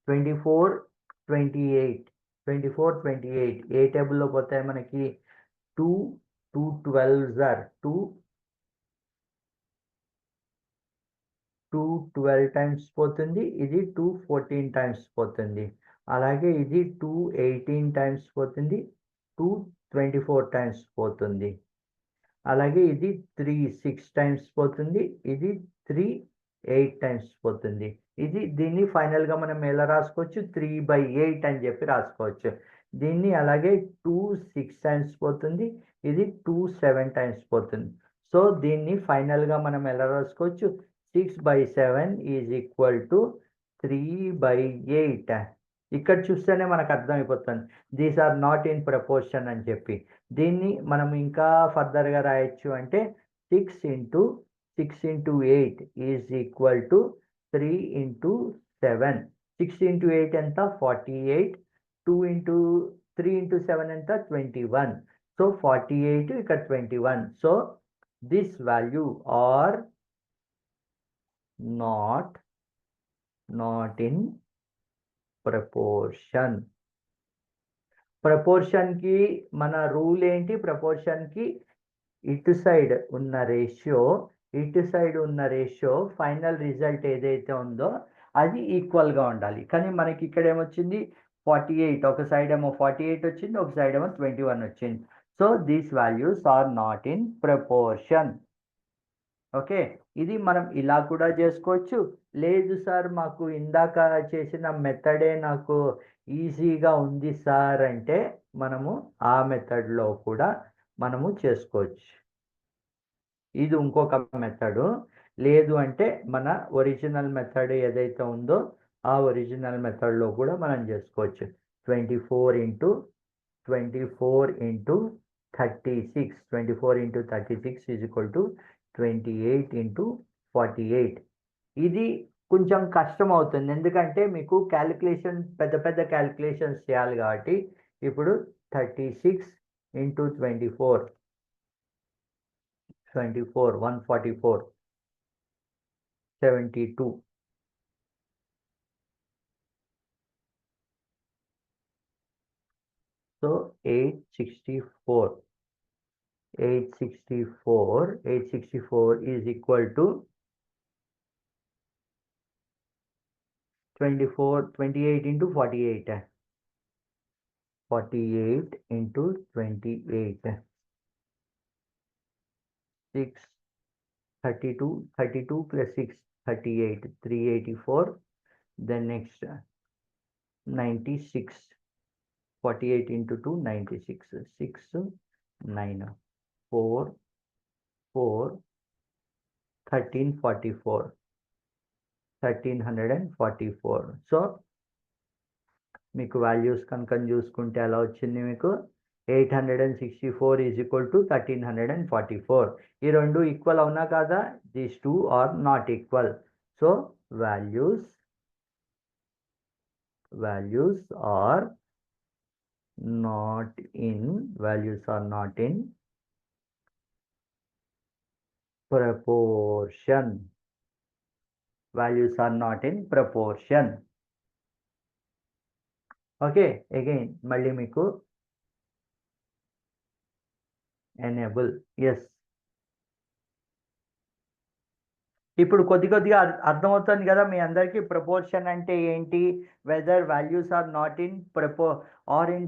24:28 ఏ టేబుల్లో పోతాయి మనకి? 2 12s are 2 12 టైమ్స్ పోతుంది, ఇది 14 టైమ్స్ పోతుంది. అలాగే ఇది 18 టైమ్స్ పోతుంది, 24 టైమ్స్ పోతుంది. అలాగే ఇది 6 టైమ్స్ పోతుంది, ఇది 8 టైమ్స్ పోతుంది. దీన్ని ఫైనల్గా మనం ఎలా రాసుకోవచ్చు? 3/8 అని చెప్పి రాసుకోవచ్చు. దీన్ని అలాగే 6 టైమ్స్ పోతుంది, ఇది 7 టైమ్స్ పోతుంది. సో దీన్ని ఫైనల్గా మనం ఎలా రాసుకోవచ్చు? 6/7 ఈజ్ ఈక్వల్ టు 3/8. ఇక్కడ చూస్తేనే మనకు అర్థమైపోతుంది these are not in proportion అని చెప్పి. దీన్ని మనం ఇంకా ఫర్దర్గా రాయొచ్చు అంటే 6 × 8 ఈజ్ ఈక్వల్ టు 3 × 7. 6 × 8 ఎంత? 48. 3 × 7 ఎంత? 21. సో 48 ఇక్కడ 21. So this value are not in proportion. Proportion కి మన రూల్ ఏంటి? ప్రపోర్షన్ కి ఇటు సైడ్ ఉన్న రేషియో ఫైనల్ రిజల్ట్ ఏదైతే ఉందో అది ఈక్వల్గా ఉండాలి. కానీ మనకి ఇక్కడ ఏమొచ్చింది? 48. ఒక సైడ్ ఏమో 48 వచ్చింది, ఒక సైడ్ ఏమో 21 వచ్చింది. So these values are not in proportion. Okay, ఇది మనం ఇలా కూడా చేసుకోవచ్చు. లేదు సార్, మాకు ఇందాక చేసిన మెథడే నాకు ఈజీగా ఉంది సార్ అంటే మనము ఆ మెథడ్లో కూడా మనము చేసుకోవచ్చు. ఇది ఇంకొక మెథడు. లేదు అంటే మన ఒరిజినల్ మెథడ్ ఏదైతే ఉందో ఆ ఒరిజినల్ మెథడ్లో కూడా మనం చేసుకోవచ్చు. 24 × 36 ఈజ్ ఈక్వల్ టు 28 × 48. ఇది కొంచెం కష్టం అవుతుంది, ఎందుకంటే మీకు పెద్ద క్యాలిక్యులేషన్స్ చేయాలి కాబట్టి. ఇప్పుడు 36 × 24 144 72. So 864 is equal to 28 × 48 48 × 28 6 32 plus 6 38 384. then next 96 48 × 2 96 6 9 4 4 1344. So మీకు వాల్యూస్ కనుక చూసుకుంటే అలా వచ్చింది. మీకు 864 ఈజ్ ఈక్వల్ టు 1344. ఈ రెండు ఈక్వల్ అవునా కాదా? These two are not equal. So values are not in proportion. Values are not in proportion. Okay, again మళ్ళీ మీకు enable. Yes, ఇప్పుడు కొద్దిగా అర్థమవుతుంది కదా మీ అందరికీ ప్రపోర్షన్ అంటే ఏంటి, whether values are not in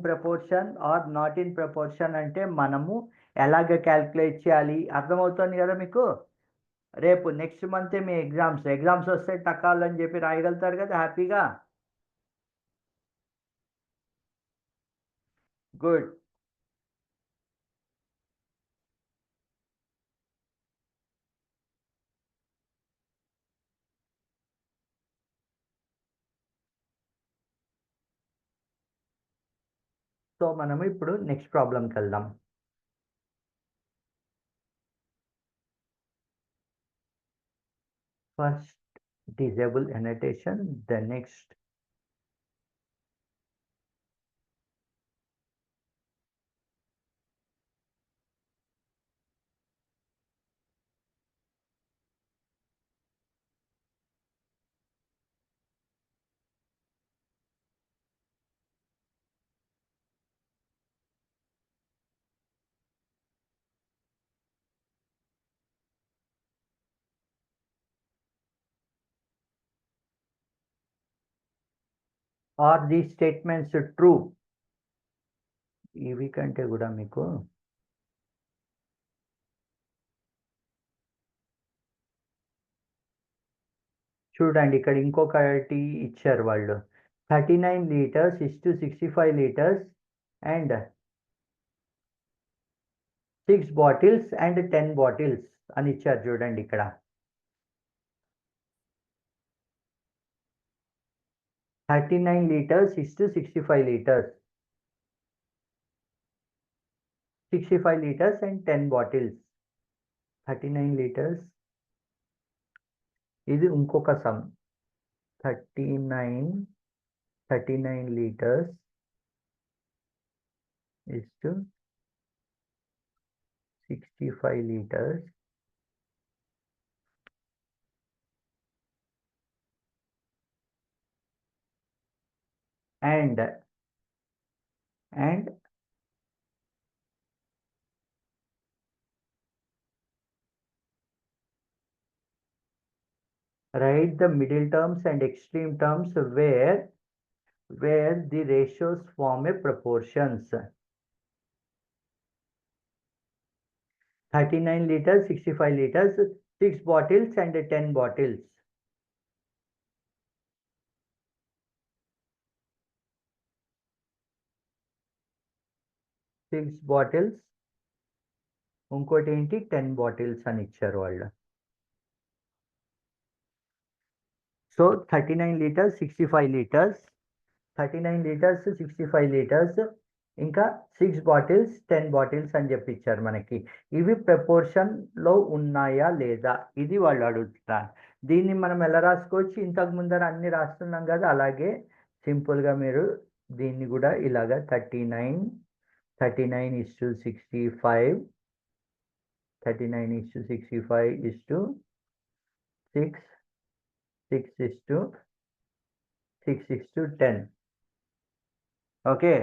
proportion or not in proportion అంటే మనము ఎలాగ క్యాల్కులేట్ చేయాలి, అర్థమవుతుంది కదా మీకు. రేపు నెక్స్ట్ మంతే మీ ఎగ్జామ్స్ వస్తే టకాలని చెప్పి రాయగలుగుతారు కదా హ్యాపీగా. గుడ్. సో మనము ఇప్పుడు నెక్స్ట్ ప్రాబ్లంకి వెళ్దాం. First disable annotation, the next are these statements true. ఇవి కంటే కూడా మీకు చూడండి ఇక్కడ ఇంకొకటి ఇచ్చారు వాళ్ళు, 39 liters is to 65 liters and 6 bottles and 10 bottles అని ఇచ్చారు చూడండి ఇక్కడ. 39 liters is to 65 liters, 65 liters and 10 bottles. 39 liters ఇది ఇంకొక some, 39 liters is to 65 liters and write the middle terms and extreme terms where the ratios form a proportions. 39 liters, 65 liters, 6 bottles and 10 bottles. 6 bottles, ఇంకోటి ఏంటి 10 bottles అని ఇచ్చారు వాళ్ళు. So 39 liters, 65 liters, 39 liters, 65 liters, ఇంకా 6 bottles, 10 bottles అని చెప్పి ఇచ్చారు మనకి. ఇవి ప్రపోర్షన్లో ఉన్నాయా లేదా ఇది వాళ్ళు అడుగుతున్నారు. దీన్ని మనం ఎలా రాసుకోవచ్చు, ఇంతకు ముందర అన్ని రాస్తున్నాం కదా, అలాగే సింపుల్గా మీరు దీన్ని కూడా ఇలాగా 39 is to 65, 39 is to 65 is to 6 is to 10. Okay,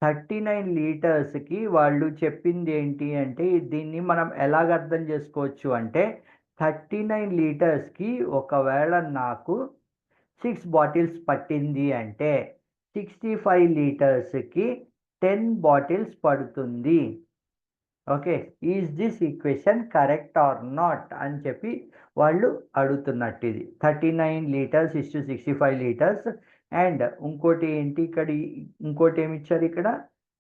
39 లీటర్స్కి వాళ్ళు చెప్పింది ఏంటి అంటే, దీన్ని మనం ఎలాగ అర్థం చేసుకోవచ్చు అంటే, 39 లీటర్స్కి ఒకవేళ నాకు 6 బాటిల్స్ పట్టింది అంటే 65 లీటర్స్కి 10 బాటిల్స్ పడుతుంది. Okay, is this equation correct or not అని చెప్పి వాళ్ళు అడుగుతున్నట్టు. ఇది 39 liters is to 65 liters and ఇంకోటి ఏంటి ఇక్కడ, ఇంకోటి ఏమి ఇచ్చారు ఇక్కడ,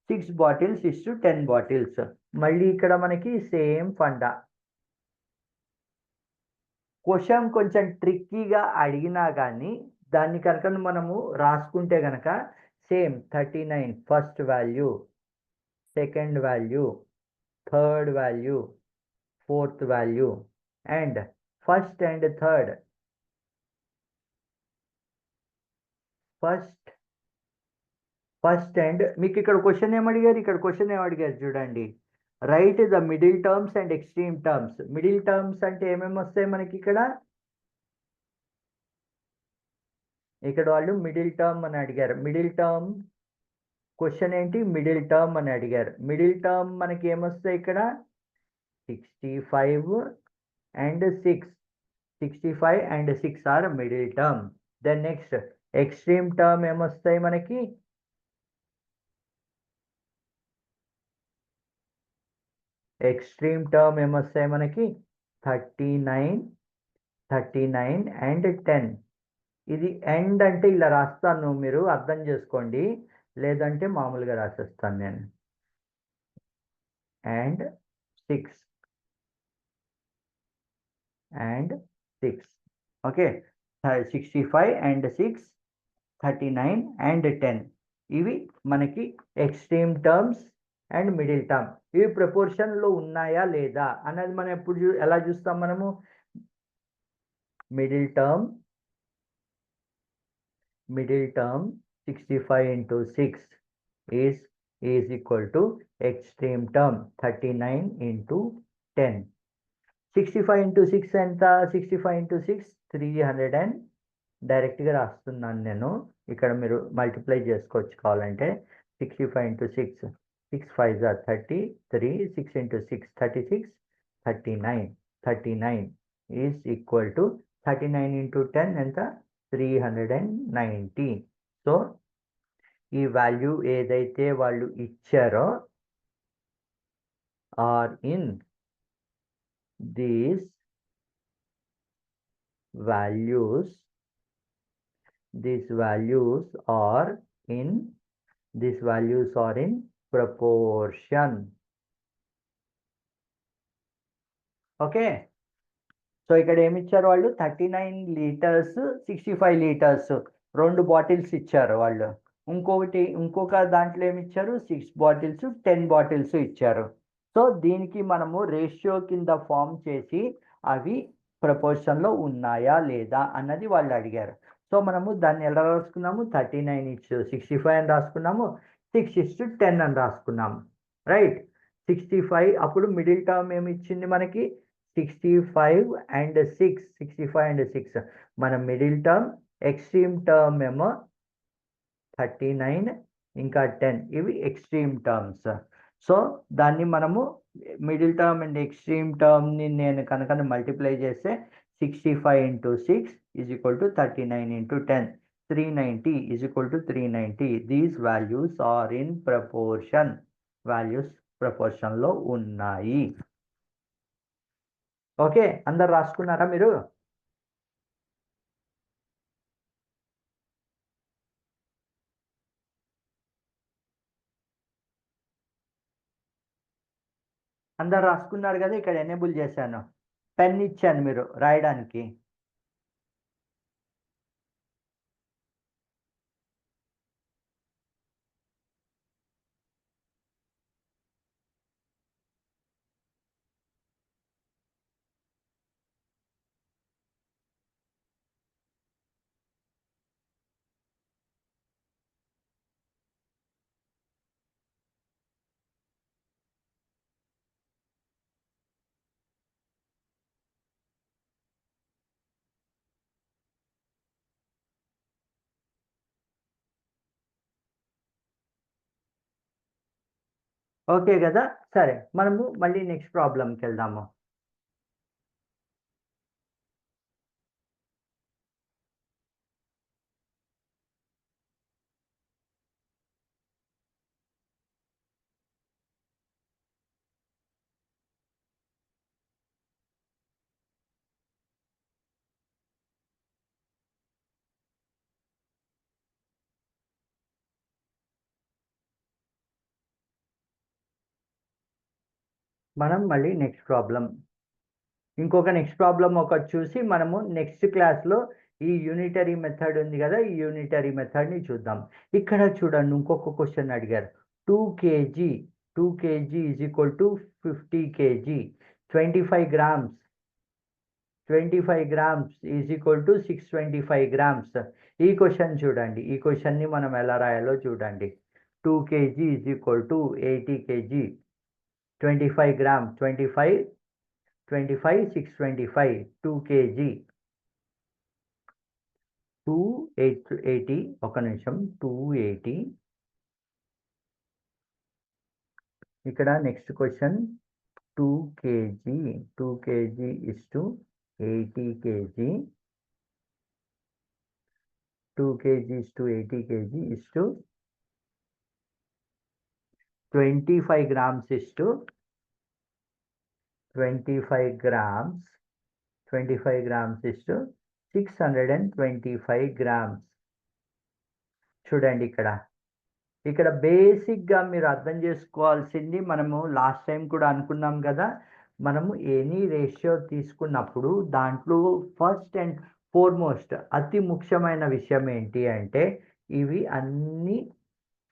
6 bottles is to 10 bottles. మళ్ళీ ఇక్కడ మనకి సేమ్ ఫండా. క్వశ్చన్ కొంచెం ట్రిక్కీగా అడిగినా కానీ దాన్ని కనుక మనము రాసుకుంటే కనుక same 39 first value, second value, third value, fourth value and first and third, first and మీకు ఇక్కడ క్వశ్చన్ ఏమడిగారు, చూడండి, right the middle terms and extreme terms. Middle terms అంటే ఏమేమి వస్తాయి మనకి ఇక్కడ వాళ్ళు మిడిల్ టర్మ్ అని అడిగారు. మిడిల్ టర్మ్ క్వశ్చన్ ఏంటి, మిడిల్ టర్మ్ అని అడిగారు. మిడిల్ టర్మ్ మనకి ఏమొస్తాయి ఇక్కడ 65 and 6, 65 and 6 are middle term. Then next extreme term ఏమొస్తాయి మనకి? ఎక్స్ట్రీమ్ టర్మ్ ఏమొస్తాయి మనకి? 39 and 10. ఇది ఎండ్ అంటే ఇలా రాస్తాను, మీరు అర్థం చేసుకోండి, లేదంటే మామూలుగా రాసేస్తాను నేను. And 6 okay. 65 and 6, 39 and 10 ఇవి మనకి extreme terms and middle term. ఇవి ప్రపోర్షన్లో ఉన్నాయా లేదా అన్నది మనం ఎప్పుడు ఎలా చూస్తాం మనము? Middle term 65 into 6 is equal to extreme term 39 into 10. 65 into 6 ఎంత? 65 into 6 300 and డైరెక్ట్గా రాస్తున్నాను నేను, ఇక్కడ మీరు మల్టిప్లై చేసుకోవచ్చు కావాలంటే. 65 into 6, 6 5s are 33, 6 into 6 36, 39 is equal to 39 into 10 ఎంత? 390. సో ఈ వాల్యూ ఏదైతే వాళ్ళు ఇచ్చారో are in these values are in proportion. ఓకే. సో ఇక్కడ ఏమి ఇచ్చారు వాళ్ళు? 39 లీటర్స్ 65 లీటర్స్ 2 బాటిల్స్ ఇచ్చారు వాళ్ళు. ఇంకొక దాంట్లో ఏమి ఇచ్చారు? 6 బాటిల్స్ 10 బాటిల్స్ ఇచ్చారు. సో దీనికి మనము రేషియో కింద ఫామ్ చేసి అవి ప్రపోర్షన్లో ఉన్నాయా లేదా అన్నది వాళ్ళు అడిగారు. సో మనము దాన్ని ఎలా రాసుకున్నాము? 39:65 అని రాసుకున్నాము, 6:10 అని రాసుకున్నాము. రైట్. 65 అప్పుడు మిడిల్ టర్మ్ ఏమి ఇచ్చింది మనకి? 65 and 6 మన మిడిల్ టర్మ్. ఎక్స్ట్రీమ్ టర్మ్ ఏమో 39 ఇంకా 10, ఇవి ఎక్స్ట్రీమ్ టర్మ్స్. సో దాన్ని మనము మిడిల్ టర్మ్ అండ్ ఎక్స్ట్రీమ్ టర్మ్ని నేను కనుక మల్టిప్లై చేస్తే 65 into 6 is equal to 39 into 10, 390 is equal to 390. These values are in proportion. Values ప్రపోర్షన్లో ఉన్నాయి. ఓకే, అందరు రాసుకున్నారా మీరు? అందరు రాసుకున్నారు కదా? ఇక్కడ ఎనేబుల్ చేశాను, పెన్ ఇచ్చాను మీరు రాయడానికి. ఓకే కదా? సరే, మనము మళ్ళీ నెక్స్ట్ ప్రాబ్లంకి వెళ్దాము. మనం మళ్ళీ నెక్స్ట్ ప్రాబ్లం, ఇంకొక నెక్స్ట్ ప్రాబ్లం ఒకటి చూసి మనము నెక్స్ట్ క్లాస్లో ఈ యూనిటరీ మెథడ్ ఉంది కదా, ఈ యూనిటరీ మెథడ్ని చూద్దాం. ఇక్కడ చూడండి, ఇంకొక క్వశ్చన్ అడిగారు. 2 kg is equal to 50 kg, 25 grams is equal to 625 grams. ఈ క్వశ్చన్ చూడండి, ఈ క్వశ్చన్ని మనం ఎలా రాయాలో చూడండి. 2 kg is equal to 80 kg, 25 grams, 25 625, 2 kg, 280, ఒక నిమిషం, 280. ఇక్కడ next question 2 kg is to 80 kg, 2 kg is to 80 kg is to 25 grams is to 25 grams, 25 grams is to 625 grams. చూడండి ఇక్కడ బేసిక్గా మీరు అర్థం చేసుకోవాల్సింది, మనము లాస్ట్ టైం కూడా అనుకున్నాం కదా, మనము ఎనీ రేషియో తీసుకున్నప్పుడు దాంట్లో ఫస్ట్ అండ్ ఫార్మోస్ట్ అతి ముఖ్యమైన విషయం ఏంటి అంటే ఇవి అన్ని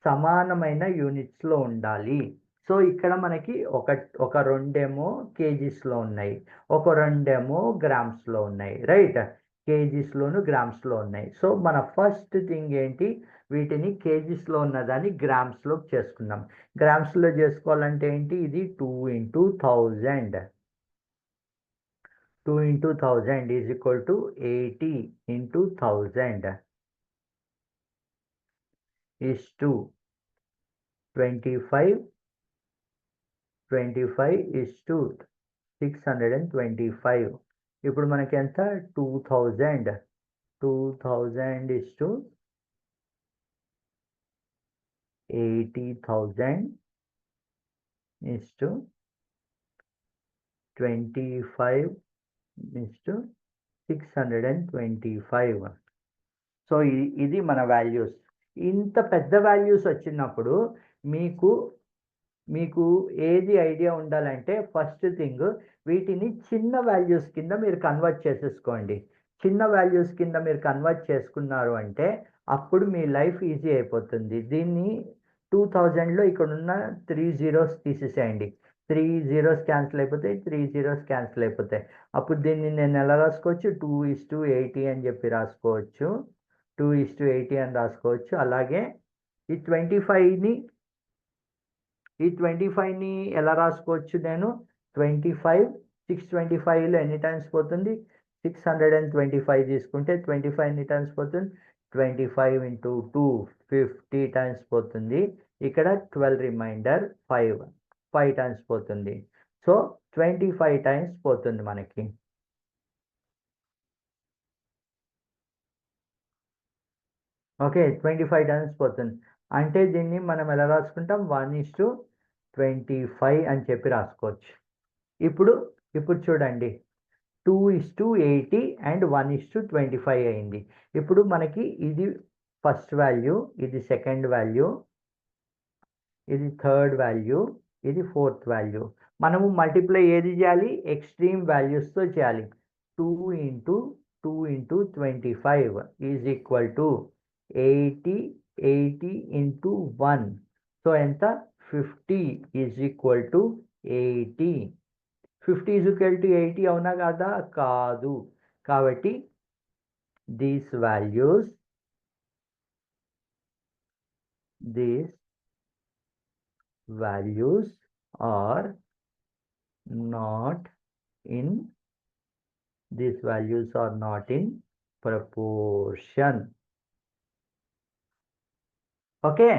సమానమైన యూనిట్స్లో ఉండాలి. సో ఇక్కడ మనకి ఒక రెండేమో కేజీస్లో ఉన్నాయి, ఒక రెండేమో గ్రామ్స్లో ఉన్నాయి, రైట్? కేజీస్లోను గ్రామ్స్లో ఉన్నాయి. సో మన ఫస్ట్ థింగ్ ఏంటి, వీటిని కేజీస్లో ఉన్నదాన్ని గ్రామ్స్లోకి చేసుకుందాం. గ్రామ్స్లో చేసుకోవాలంటే ఏంటి, ఇది 2 into 1000. 2 into 1000 is equal to 80 into 1000 is to 25 is to 625. ఇప్పుడు మనకి ఎంత, 2000 is to 80,000 is to 25 is to 625. So ఇది మన వాల్యూస్. ఇంత పెద్ద వాల్యూస్ వచ్చినప్పుడు మీకు ఏది ఐడియా ఉండాలంటే, ఫస్ట్ థింగ్ వీటిని చిన్న వాల్యూస్ కింద మీరు కన్వర్ట్ చేసేసుకోండి. చిన్న వాల్యూస్ కింద మీరు కన్వర్ట్ చేసుకున్నారు అంటే అప్పుడు మీ లైఫ్ ఈజీ అయిపోతుంది. దీన్ని 2000లో ఇక్కడ ఉన్న 3 zeros తీసేసేయండి. 3 zeros క్యాన్సిల్ అయిపోతాయి, 3 zeros క్యాన్సిల్ అయిపోతాయి. అప్పుడు దీన్ని నేను ఎలా రాసుకోవచ్చు, 2:80 అని చెప్పి రాసుకోవచ్చు, 2:80 అని రాసుకోవచ్చు. అలాగే ఈ 25ని ఎలా రాసుకోవచ్చు, నేను 625లో ఎన్ని టైమ్స్ పోతుంది, 625 తీసుకుంటే 25 ఎన్ని టైమ్స్ పోతుంది, 25 into 2 50 టైమ్స్ పోతుంది. ఇక్కడ 12 రిమైండర్ 5 టైమ్స్ పోతుంది. సో 25 టైమ్స్ పోతుంది మనకి. ఓకే, 25 టైమ్స్ పోతుంది. అంటే దీన్ని మనం ఎలా రాసుకుంటాం, 1:25 అని చెప్పి రాసుకోవచ్చు. ఇప్పుడు చూడండి, 2:80 అండ్ 1:25 అయింది. ఇప్పుడు మనకి ఇది ఫస్ట్ వాల్యూ, ఇది సెకండ్ వాల్యూ, ఇది థర్డ్ వాల్యూ, ఇది ఫోర్త్ వాల్యూ. మనము మల్టిప్లై ఏది చేయాలి, ఎక్స్ట్రీమ్ వాల్యూస్తో చేయాలి. 2 into 25 is equal to 80 into 1. So ఎంత, 50 is equal to 80. 50 is equal to 80 అవునా కాదా, కాదు. కాబట్టి these values are not in proportion. Okay,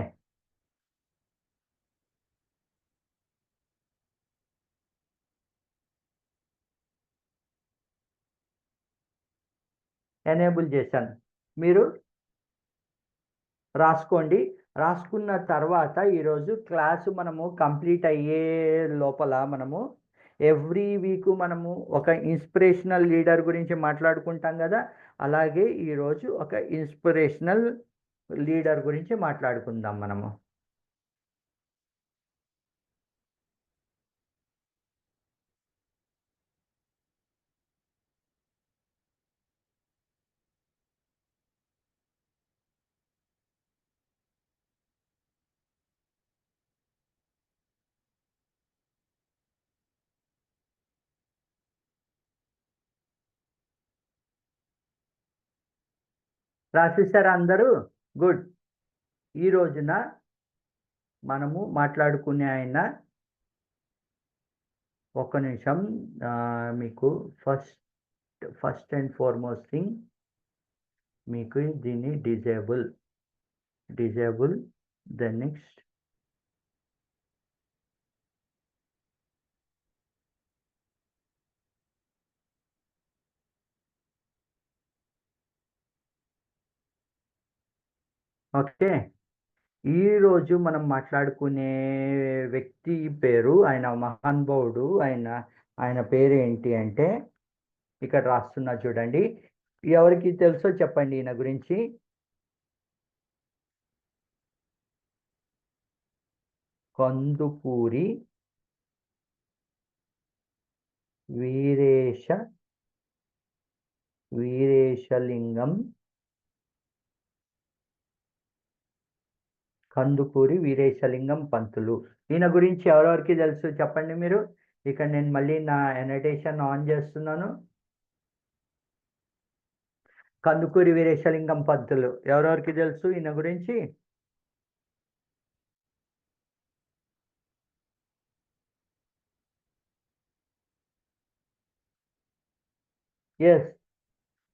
enable చేశాను. మీరు రాసుకోండి. రాసుకున్న తర్వాత ఈరోజు క్లాసు మనము కంప్లీట్ అయ్యే లోపల మనము ఎవ్రీ వీక్ మనము ఒక ఇన్స్పిరేషనల్ లీడర్ గురించి మాట్లాడుకుంటాం కదా, అలాగే ఈరోజు ఒక ఇన్స్పిరేషనల్ లీడర్ గురించి మాట్లాడుకుందాం మనము. రాసేసారా అందరూ? గుడ్. ఈ రోజున మనము మాట్లాడుకునే ఆయన ఒక్క నిమిషం, మీకు ఫస్ట్ అండ్ ఫార్మోస్ట్ థింగ్ మీకు దీన్ని డిజేబుల్ దెన్ నెక్స్ట్ ఓకే. ఈరోజు మనం మాట్లాడుకునే వ్యక్తి పేరు, ఆయన మహానుభావుడు. ఆయన పేరు ఏంటి అంటే, ఇక్కడ రాస్తున్నా చూడండి. ఎవరికి తెలుసో చెప్పండి ఈయన గురించి. కందుకూరి వీరేశ వీరేశలింగం కందుకూరి వీరేశలింగం పంతులు. ఈయన గురించి ఎవరెవరికి తెలుసు చెప్పండి మీరు. ఇక్కడ నేను మళ్ళీ నా ఎనోటేషన్ ఆన్ చేస్తున్నాను. కందుకూరి వీరేశలింగం పంతులు ఎవరెవరికి తెలుసు ఈయన గురించి? ఎస్.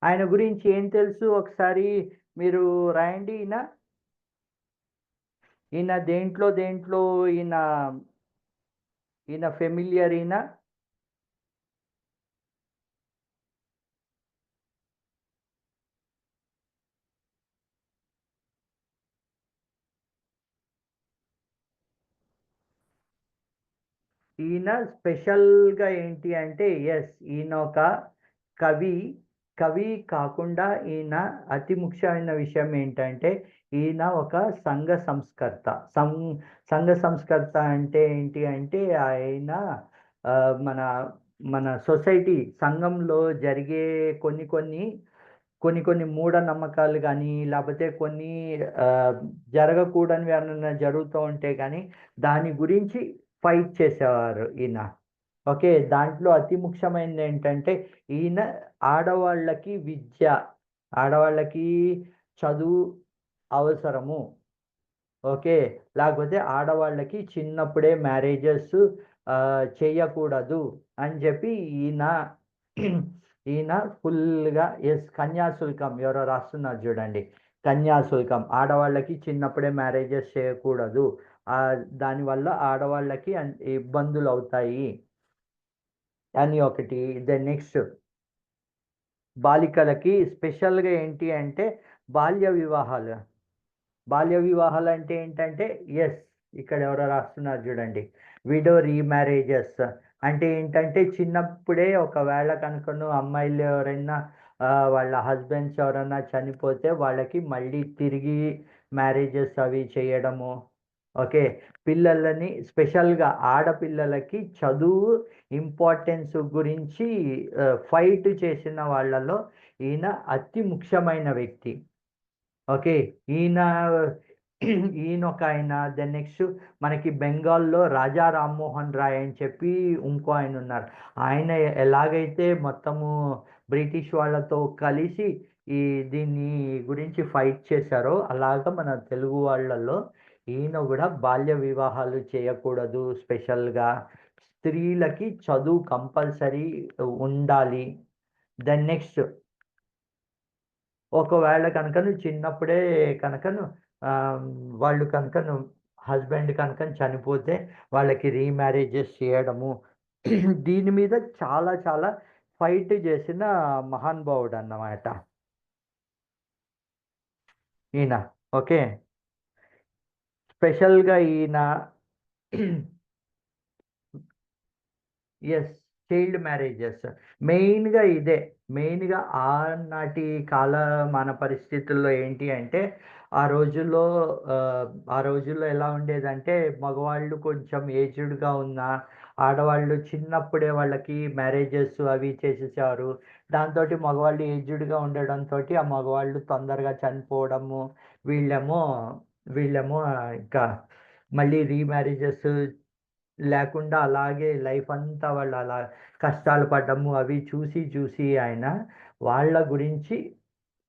ఆయన గురించి ఏం తెలుసు ఒకసారి మీరు రాయండి. ఈయన దేంట్లో దేంట్లో ఈయన ఈయన ఫెమిలియర్ ఈయన స్పెషల్గా ఏంటి అంటే, ఎస్, ఈయన ఒక కవి. కవి కాకుండా ఈయన అతి ముఖ్యమైన విషయం ఏంటంటే, ఈయన ఒక సంఘ సంస్కర్త. సంఘ సంస్కర్త అంటే ఏంటి అంటే, ఆయన ఆ, మన మన సొసైటీ సంఘంలో జరిగే కొన్ని కొన్ని కొన్ని కొన్ని మూఢనమ్మకాలు కానీ, లేకపోతే కొన్ని ఆ, జరగకూడనివి ఏమన్నా జరుగుతూ ఉంటే కానీ దాని గురించి ఫైట్ చేసేవారు ఈయన. ఓకే. దాంట్లో అతి ముఖ్యమైనది ఏంటంటే, ఈయన ఆడవాళ్ళకి విద్య, ఆడవాళ్ళకి చదువు అవసరము. ఓకే. లేకపోతే ఆడవాళ్ళకి చిన్నప్పుడే మ్యారేజెస్ చేయకూడదు అని చెప్పి ఈయన ఈయన ఫుల్గా, ఎస్, కన్యాశుల్కం ఎవరో రాస్తున్నారు చూడండి. కన్యాశుల్కం, ఆడవాళ్ళకి చిన్నప్పుడే మ్యారేజెస్ చేయకూడదు, దానివల్ల ఆడవాళ్ళకి ఇబ్బందులు అవుతాయి అని ఒకటి. దెన్ నెక్స్ట్, బాలికలకి స్పెషల్గా ఏంటి అంటే బాల్య వివాహాలు. బాల్య వివాహాలు అంటే ఏంటంటే, ఎస్, ఇక్కడ ఎవరో రాస్తున్నారు చూడండి. విడో రీమ్యారేజెస్ అంటే ఏంటంటే, చిన్నప్పుడే ఒకవేళ కనుకను అమ్మాయిలు ఎవరైనా వాళ్ళ హస్బెండ్స్ ఎవరైనా చనిపోతే వాళ్ళకి మళ్ళీ తిరిగి మ్యారేజెస్ అవి చేయడము. ఓకే. పిల్లలని స్పెషల్గా ఆడపిల్లలకి చదువు ఇంపార్టెన్స్ గురించి ఫైట్ చేసిన వాళ్ళలో ఈయన అతి ముఖ్యమైన వ్యక్తి. ఓకే. ఈయన ఈయనొక ఆయన. దెన్ నెక్స్ట్, మనకి బెంగాల్‌లో రాజా రామ్మోహన్ రాయ్ అని చెప్పి ఇంకో ఆయనున్నారు. ఆయన ఎలాగైతే మొత్తము బ్రిటిష్ వాళ్ళతో కలిసి ఈ దీన్ని గురించి ఫైట్ చేశారో, అలాగా మన తెలుగు వాళ్ళలో ఈయన గూడా బాల్య వివాహాలు చేయకూడదు, స్పెషల్‌గా స్త్రీలకి చదువు కంపల్సరీ ఉండాలి. దెన్ నెక్స్ట్, ఒకవేళ కనుకను చిన్నప్పుడే కనుకను ఆహ్, వాళ్ళు కనుకను హస్బెండ్ కనుకను చనిపోతే వాళ్ళకి రీమ్యారేజెస్ చేయడము. దీని మీద చాలా చాలా ఫైట్ చేసిన మహానుభావుడన్నమాట ఈయన. ఓకే. స్పెషల్‌గా ఈయన యెస్. Child marriages. మెయిన్‌గా ఇదే. మెయిన్‌గా ఆనాటి కాలమాన పరిస్థితుల్లో ఏంటి అంటే, ఆ రోజుల్లో ఆ రోజుల్లో ఎలా ఉండేదంటే, మగవాళ్ళు కొంచెం ఏజ్డ్‌గా ఉన్నా, ఆడవాళ్ళు చిన్నప్పుడే వాళ్ళకి మ్యారేజెస్ అవి చేసేసారు. దాంతోటి మగవాళ్ళు ఏజ్డ్‌గా ఉండడంతోటి, ఆ మగవాళ్ళు తొందరగా చనిపోవడము, వీళ్ళేమో వీళ్ళేమో ఇంకా మళ్ళీ రీమ్యారేజెస్ లేకుండా అలాగే లైఫ్ అంతా వాళ్ళు అలా కష్టాలు పడ్డము అవి చూసి చూసి ఆయన వాళ్ళ గురించి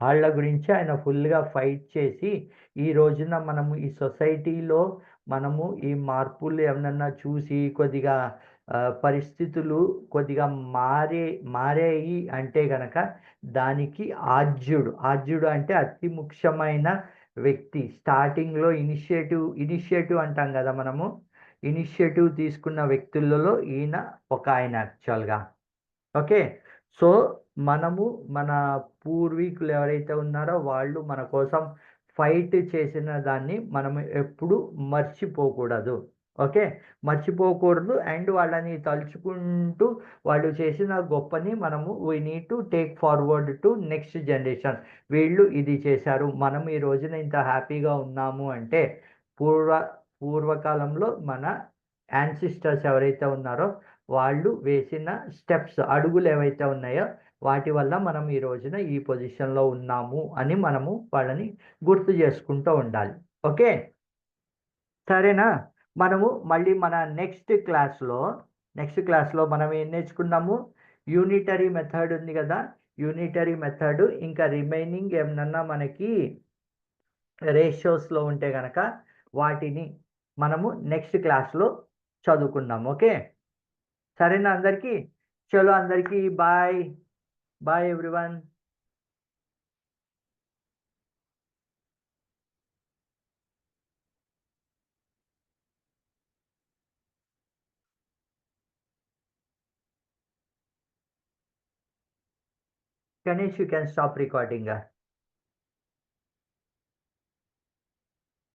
వాళ్ళ గురించి ఆయన ఫుల్‌గా ఫైట్ చేసి, ఈ రోజున మనము ఈ సొసైటీలో మనము ఈ మార్పులు ఏమన్నా చూసి కొద్దిగా పరిస్థితులు కొద్దిగా మారాయి అంటే గనక దానికి ఆద్యుడు అంటే అతి ముఖ్యమైన వ్యక్తి. స్టార్టింగ్‌లో ఇనిషియేటివ్ అంటాం గదా మనము. ఇనిషియేటివ్ తీసుకున్న వ్యక్తులలో ఈయన ఒక ఆయన యాక్చువల్‌గా. ఓకే. సో, మనము మన పూర్వీకులు ఎవరైతే ఉన్నారో వాళ్ళు మన కోసం ఫైట్ చేసిన దాన్ని మనం ఎప్పుడు మర్చిపోకూడదు. ఓకే. మర్చిపోకూడదు. అండ్ వాళ్ళని తలుచుకుంటూ వాళ్ళు చేసిన గొప్పని మనము we need to take forward to next generation. వీళ్ళు ఇది చేశారు. మనం ఈ రోజున ఇంత హ్యాపీగా ఉన్నాము అంటే పూర్వ పూర్వకాలంలో మన యాన్సిస్టర్స్ ఎవరైతే ఉన్నారో వాళ్ళు వేసిన స్టెప్స్, అడుగులు ఏవైతే ఉన్నాయో వాటి వల్ల మనం ఈ రోజున ఈ పొజిషన్‌లో ఉన్నాము అని మనము వాళ్ళని గుర్తు చేసుకుంటూ ఉండాలి. ఓకే. సరేనా? మనము మళ్ళీ మన నెక్స్ట్ క్లాస్‌లో మనం ఏం నేర్చుకున్నాము? యూనిటరీ మెథడ్ ఉంది గదా! యూనిటరీ మెథడ్ ఇంకా రిమైనింగ్ ఏమన్నా మనకి రేషియోస్‌లో ఉంటే గనక వాటిని మనము నెక్స్ట్ క్లాస్‌లో చదువుకుందాం. ఓకే. సరేనా అందరికీ? చలో అందరికీ bye. Bye everyone. Ganesh, you can stop recording.